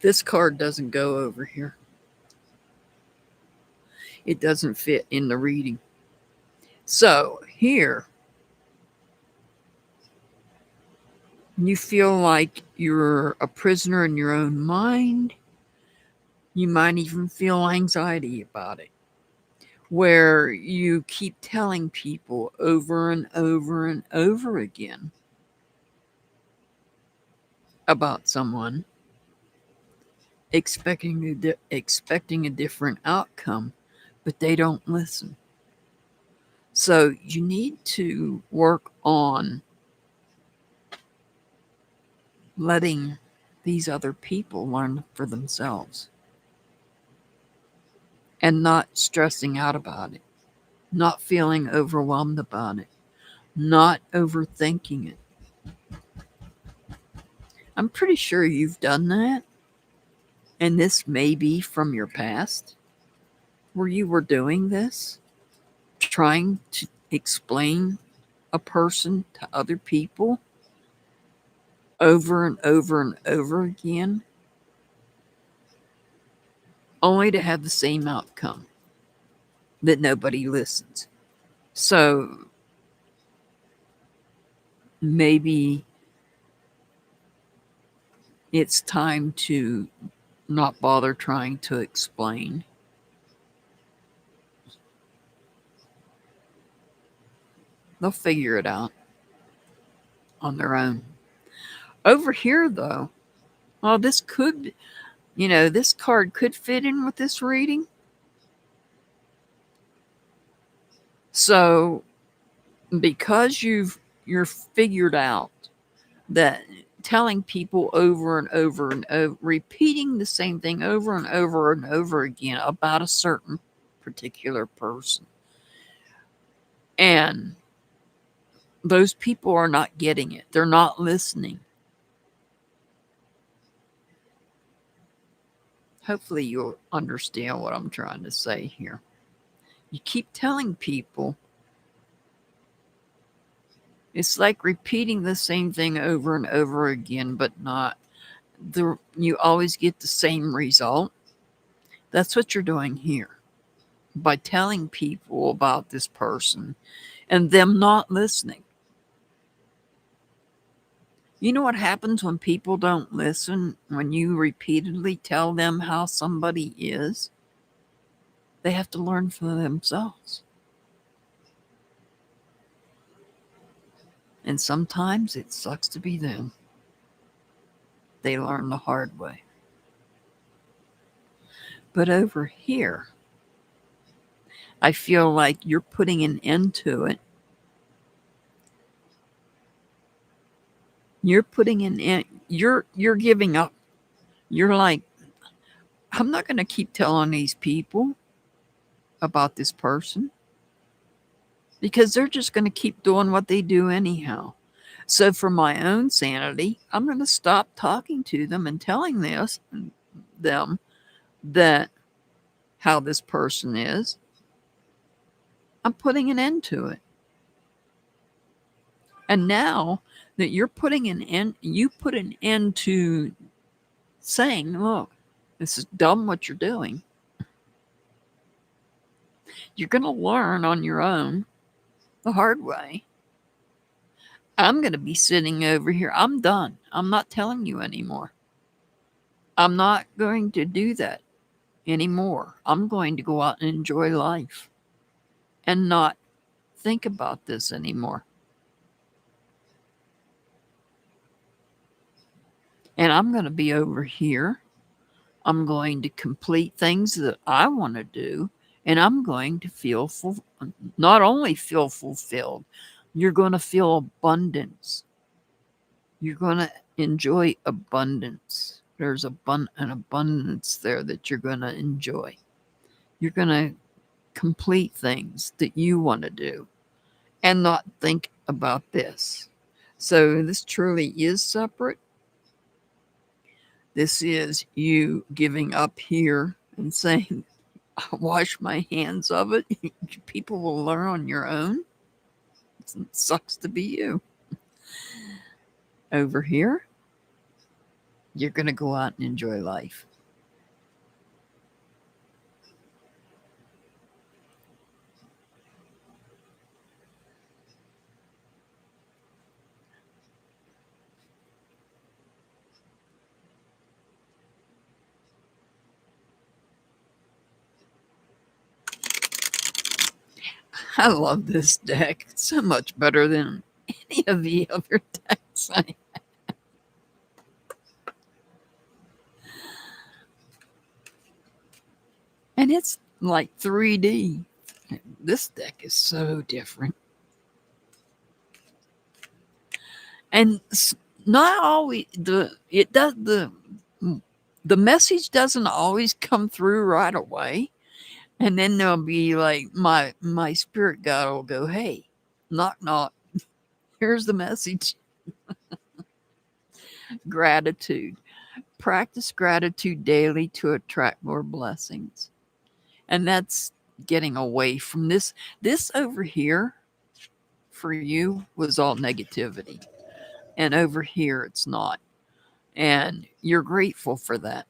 This card doesn't go over here. It doesn't fit in the reading. So here, you feel like you're a prisoner in your own mind. You might even feel anxiety about it, where you keep telling people over and over and over again about someone, expecting a different outcome, but they don't listen. So you need to work on letting these other people learn for themselves and not stressing out about it, not feeling overwhelmed about it, not overthinking it. I'm pretty sure you've done that. And this may be from your past, where you were doing this, trying to explain a person to other people over and over and over again, only to have the same outcome, that nobody listens. So maybe it's time to not bother trying to explain. They'll figure it out on their own. Over here, though, well, this could, this card could fit in with this reading. So, because you're figured out that telling people over and over and over, repeating the same thing over and over again about a certain particular person, and those people are not getting it, they're not listening. Hopefully, you'll understand what I'm trying to say here. You keep telling people, it's like repeating the same thing over and over again, but not you always get the same result. That's what you're doing here by telling people about this person and them not listening. You know what happens when people don't listen? When you repeatedly tell them how somebody is, they have to learn for themselves. And sometimes it sucks to be them. They learn the hard way. But over here, I feel like you're putting an end to it. You're putting an end. You're giving up. You're like, I'm not going to keep telling these people about this person because they're just going to keep doing what they do anyhow. So for my own sanity, I'm going to stop talking to them and telling them that how this person is. I'm putting an end to it. And now that you're putting an end, you put an end to saying, look, this is dumb what you're doing. You're going to learn on your own the hard way. I'm going to be sitting over here. I'm done. I'm not telling you anymore. I'm not going to do that anymore. I'm going to go out and enjoy life and not think about this anymore. And I'm going to be over here. I'm going to complete things that I want to do. And I'm going to feel not only feel fulfilled, you're going to feel abundance. You're going to enjoy abundance. There's an abundance there that you're going to enjoy. You're going to complete things that you want to do and not think about this. So this truly is separate. This is you giving up here and saying, I wash my hands of it. People will learn on your own. It sucks to be you. Over here, you're going to go out and enjoy life. I love this deck. It's so much better than any of the other decks I have. And it's like 3D. This deck is so different. And not always the message doesn't always come through right away. And then there'll be like my spirit guide will go, hey, knock knock. Here's the message. Gratitude. Practice gratitude daily to attract more blessings. And that's getting away from this. This over here for you was all negativity. And over here it's not. And you're grateful for that.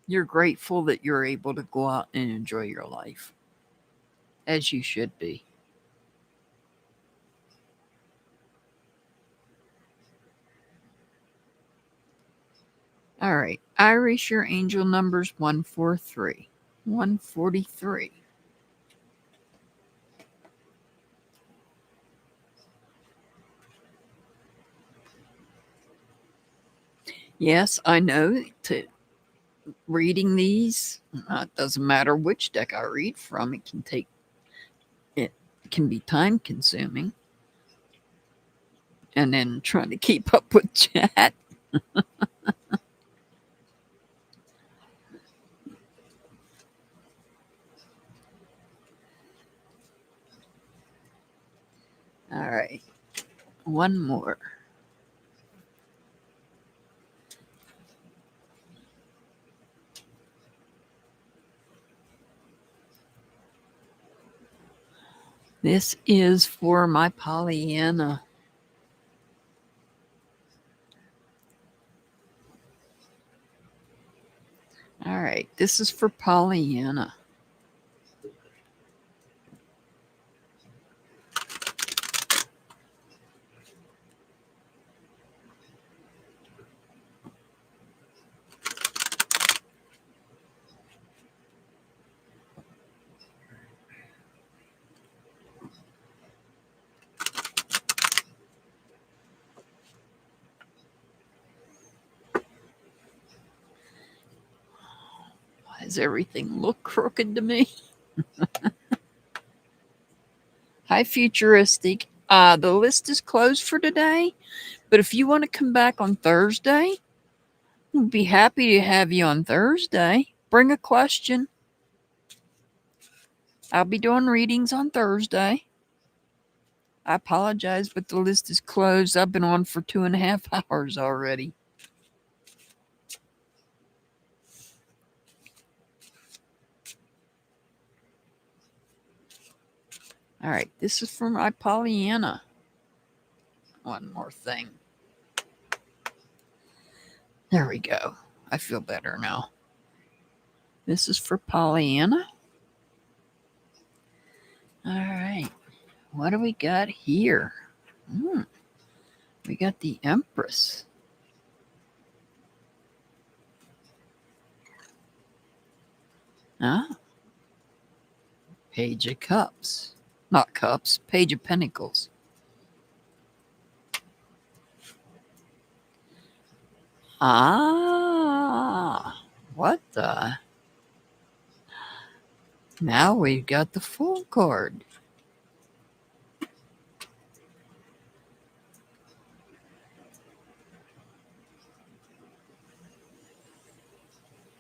You're grateful that you're able to go out and enjoy your life as you should be. All right. Irish, your angel number's 143. 143. Yes, I know. Reading these, it doesn't matter which deck I read from. It can be time consuming, and then trying to keep up with chat. All right, one more. This is for my Pollyanna. All right, this is for Pollyanna. Why does everything look crooked to me? Hi, Futuristic. The list is closed for today, but if you want to come back on Thursday, we'd be happy to have you on Thursday. Bring a question. I'll be doing readings on Thursday. I apologize, but the list is closed. I've been on for 2.5 hours already. All right, this is from my Pollyanna. One more thing. There we go. I feel better now. This is for Pollyanna. All right. What do we got here? We got the Empress. Ah. Page of Cups. Not Cups. Page of Pentacles. Ah. What the? Now we've got the Fool card.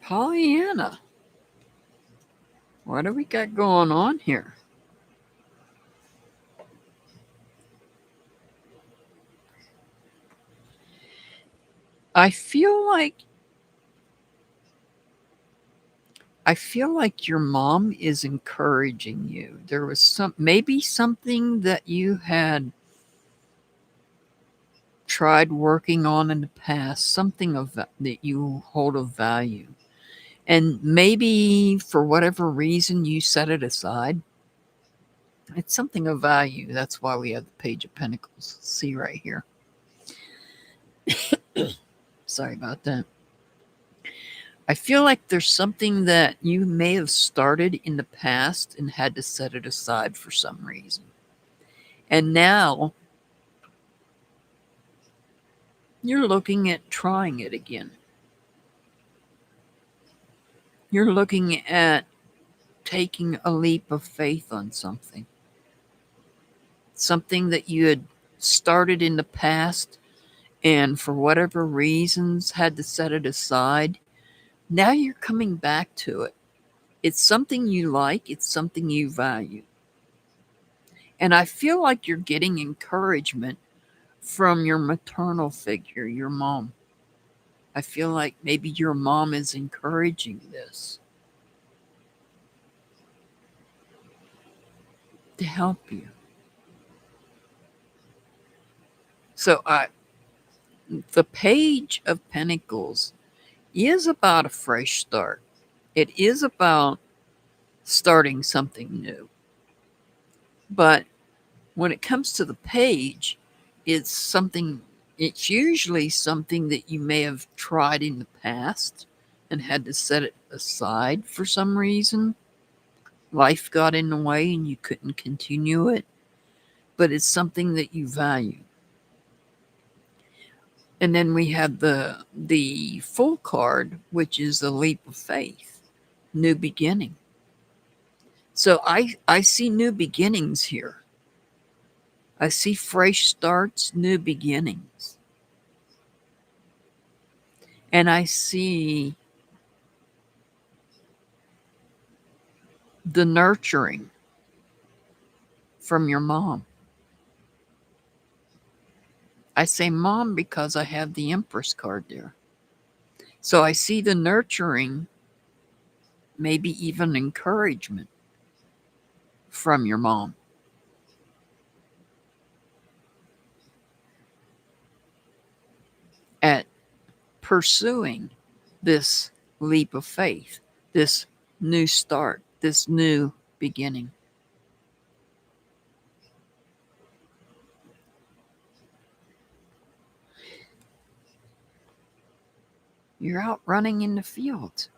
Pollyanna. What do we got going on here? I feel like your mom is encouraging you. There was maybe something that you had tried working on in the past, something that you hold of value. And maybe for whatever reason you set it aside. It's something of value. That's why we have the Page of Pentacles. See right here. Sorry about that. I feel like there's something that you may have started in the past and had to set it aside for some reason. And now you're looking at trying it again. You're looking at taking a leap of faith on something. Something that you had started in the past and for whatever reasons had to set it aside. Now you're coming back to it. It's something you like. It's something you value. And I feel like you're getting encouragement from your maternal figure, your mom. I feel like maybe your mom is encouraging this to help you. So the Page of Pentacles is about a fresh start. It is about starting something new. But when it comes to the page, it's something It's usually something that you may have tried in the past and had to set it aside for some reason. Life got in the way and you couldn't continue it, but it's something that you value. And then we have the full card, which is the leap of faith, new beginning. So I see new beginnings here. I see fresh starts, new beginnings. And I see the nurturing from your mom. I say mom because I have the Empress card there. So I see the nurturing, maybe even encouragement from your mom. At pursuing this leap of faith, this new start, this new beginning. You're out running in the fields.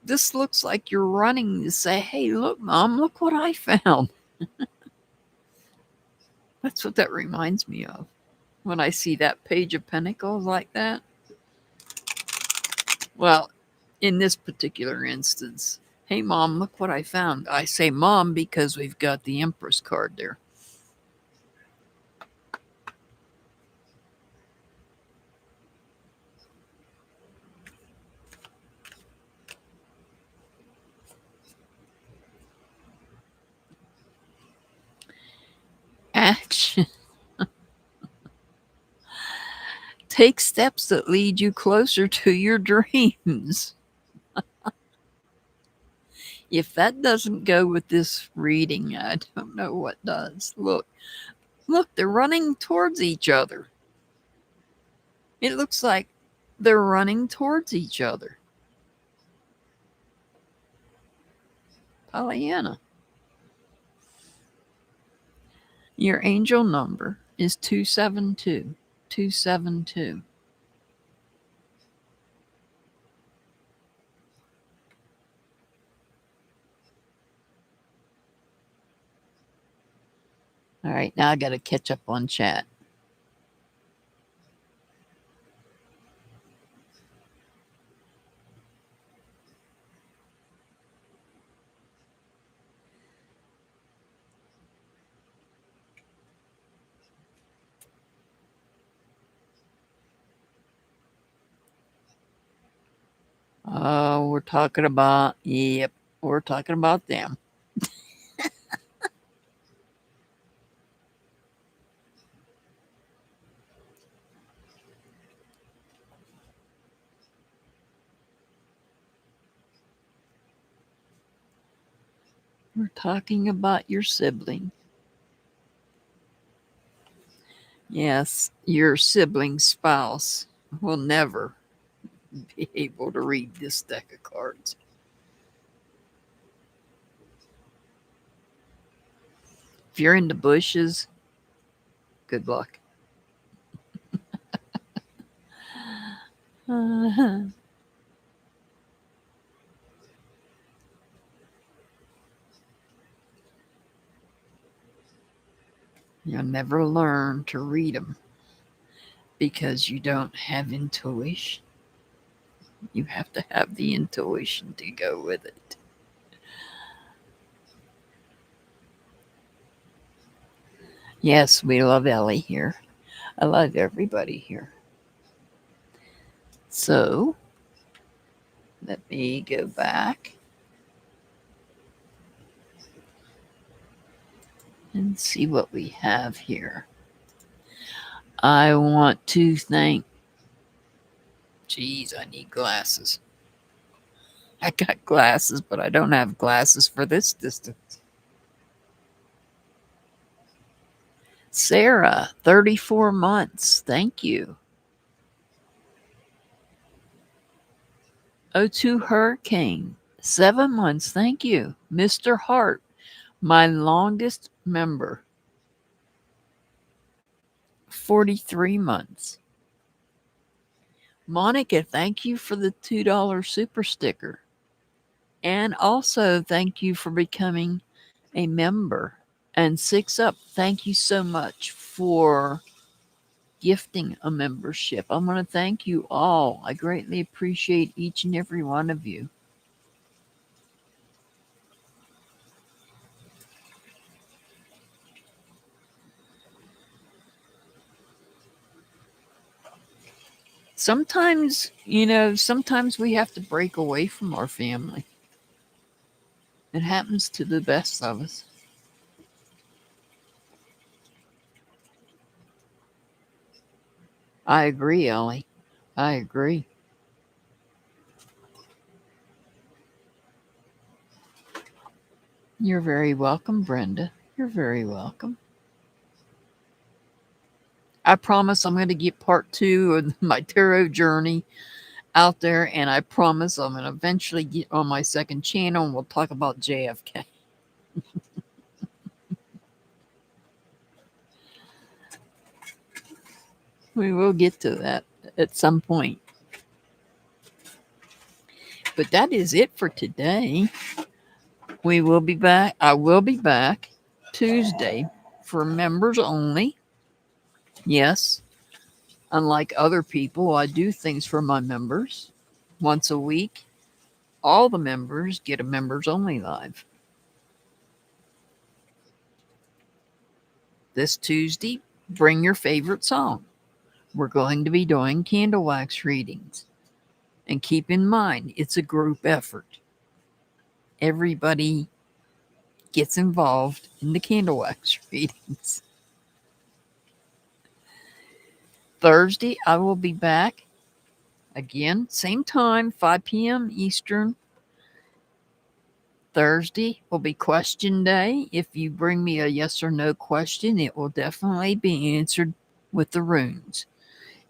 This looks like you're running to say, hey, look, Mom, look what I found. That's what that reminds me of when I see that Page of Pentacles like that. Well, in this particular instance, hey, Mom, look what I found. I say Mom because we've got the Empress card there. Action. Take steps that lead you closer to your dreams. If that doesn't go with this reading, I don't know what does. Look, they're running towards each other. It looks like they're running towards each other. Pollyanna. Your angel number is 272. 272. All right, now I got to catch up on chat. We're talking about, yep, we're talking about them. We're talking about your sibling. Yes, your sibling spouse will never be able to read this deck of cards. If you're in the bushes, good luck. You'll never learn to read them because you don't have intuition. You have to have the intuition to go with it. Yes, we love Ellie here. I love everybody here. So, let me go back and see what we have here. I want to thank. Geez, I need glasses. I got glasses, but I don't have glasses for this distance. Sarah, 34 months. Thank you. O2 Hurricane, 7 months. Thank you. Mr. Hart, my longest member, 43 months. Monica, thank you for the $2 super sticker. And also, thank you for becoming a member. And 6 Up, thank you so much for gifting a membership. I want to thank you all. I greatly appreciate each and every one of you. Sometimes, sometimes we have to break away from our family. It happens to the best of us. I agree, Ellie. I agree. You're very welcome, Brenda. You're very welcome. I promise I'm going to get part 2 of my tarot journey out there, and I promise I'm going to eventually get on my second channel and we'll talk about JFK. We will get to that at some point. But that is it for today. We will be back. I will be back Tuesday for members only. Yes, unlike other people, I do things for my members once a week. All the members get a members only live. This Tuesday, bring your favorite song. We're going to be doing candle wax readings. And keep in mind, it's a group effort. Everybody gets involved in the candle wax readings. Thursday, I will be back again, same time, 5 p.m. Eastern. Thursday will be question day. If you bring me a yes or no question, it will definitely be answered with the runes.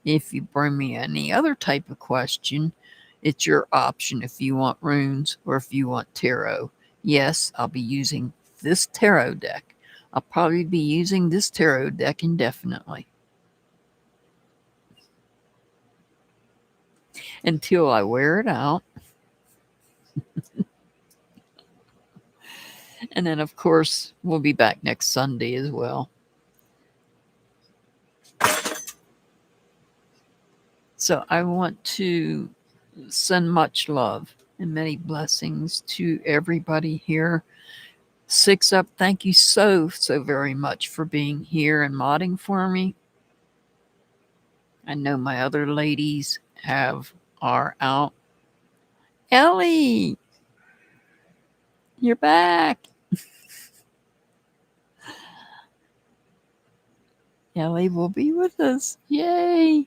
If you bring me any other type of question, it's your option if you want runes or if you want tarot. Yes, I'll be using this tarot deck. I'll probably be using this tarot deck indefinitely until I wear it out. And then, of course, we'll be back next Sunday as well. So I want to send much love and many blessings to everybody here. 6 Up, thank you so very much for being here and modding for me. I know my other ladies are out. Ellie, you're back. Ellie will be with us. Yay.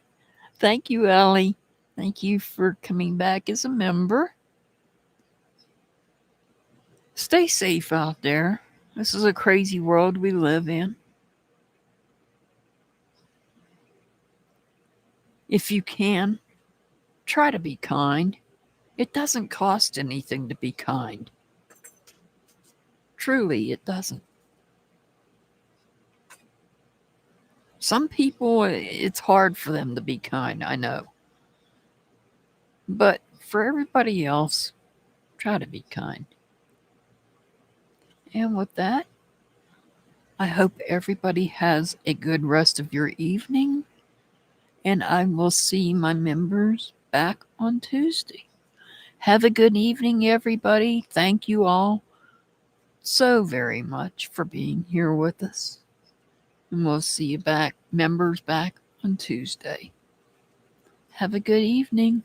Thank you, Ellie. Thank you for coming back as a member. Stay safe out there. This is a crazy world we live in. If you can, try to be kind. It doesn't cost anything to be kind. Truly, it doesn't. Some people, it's hard for them to be kind, I know. But for everybody else, try to be kind. And with that, I hope everybody has a good rest of your evening. And I will see my members back on Tuesday. Have a good evening, everybody. Thank you all so very much for being here with us. And we'll see you members back on Tuesday. Have a good evening.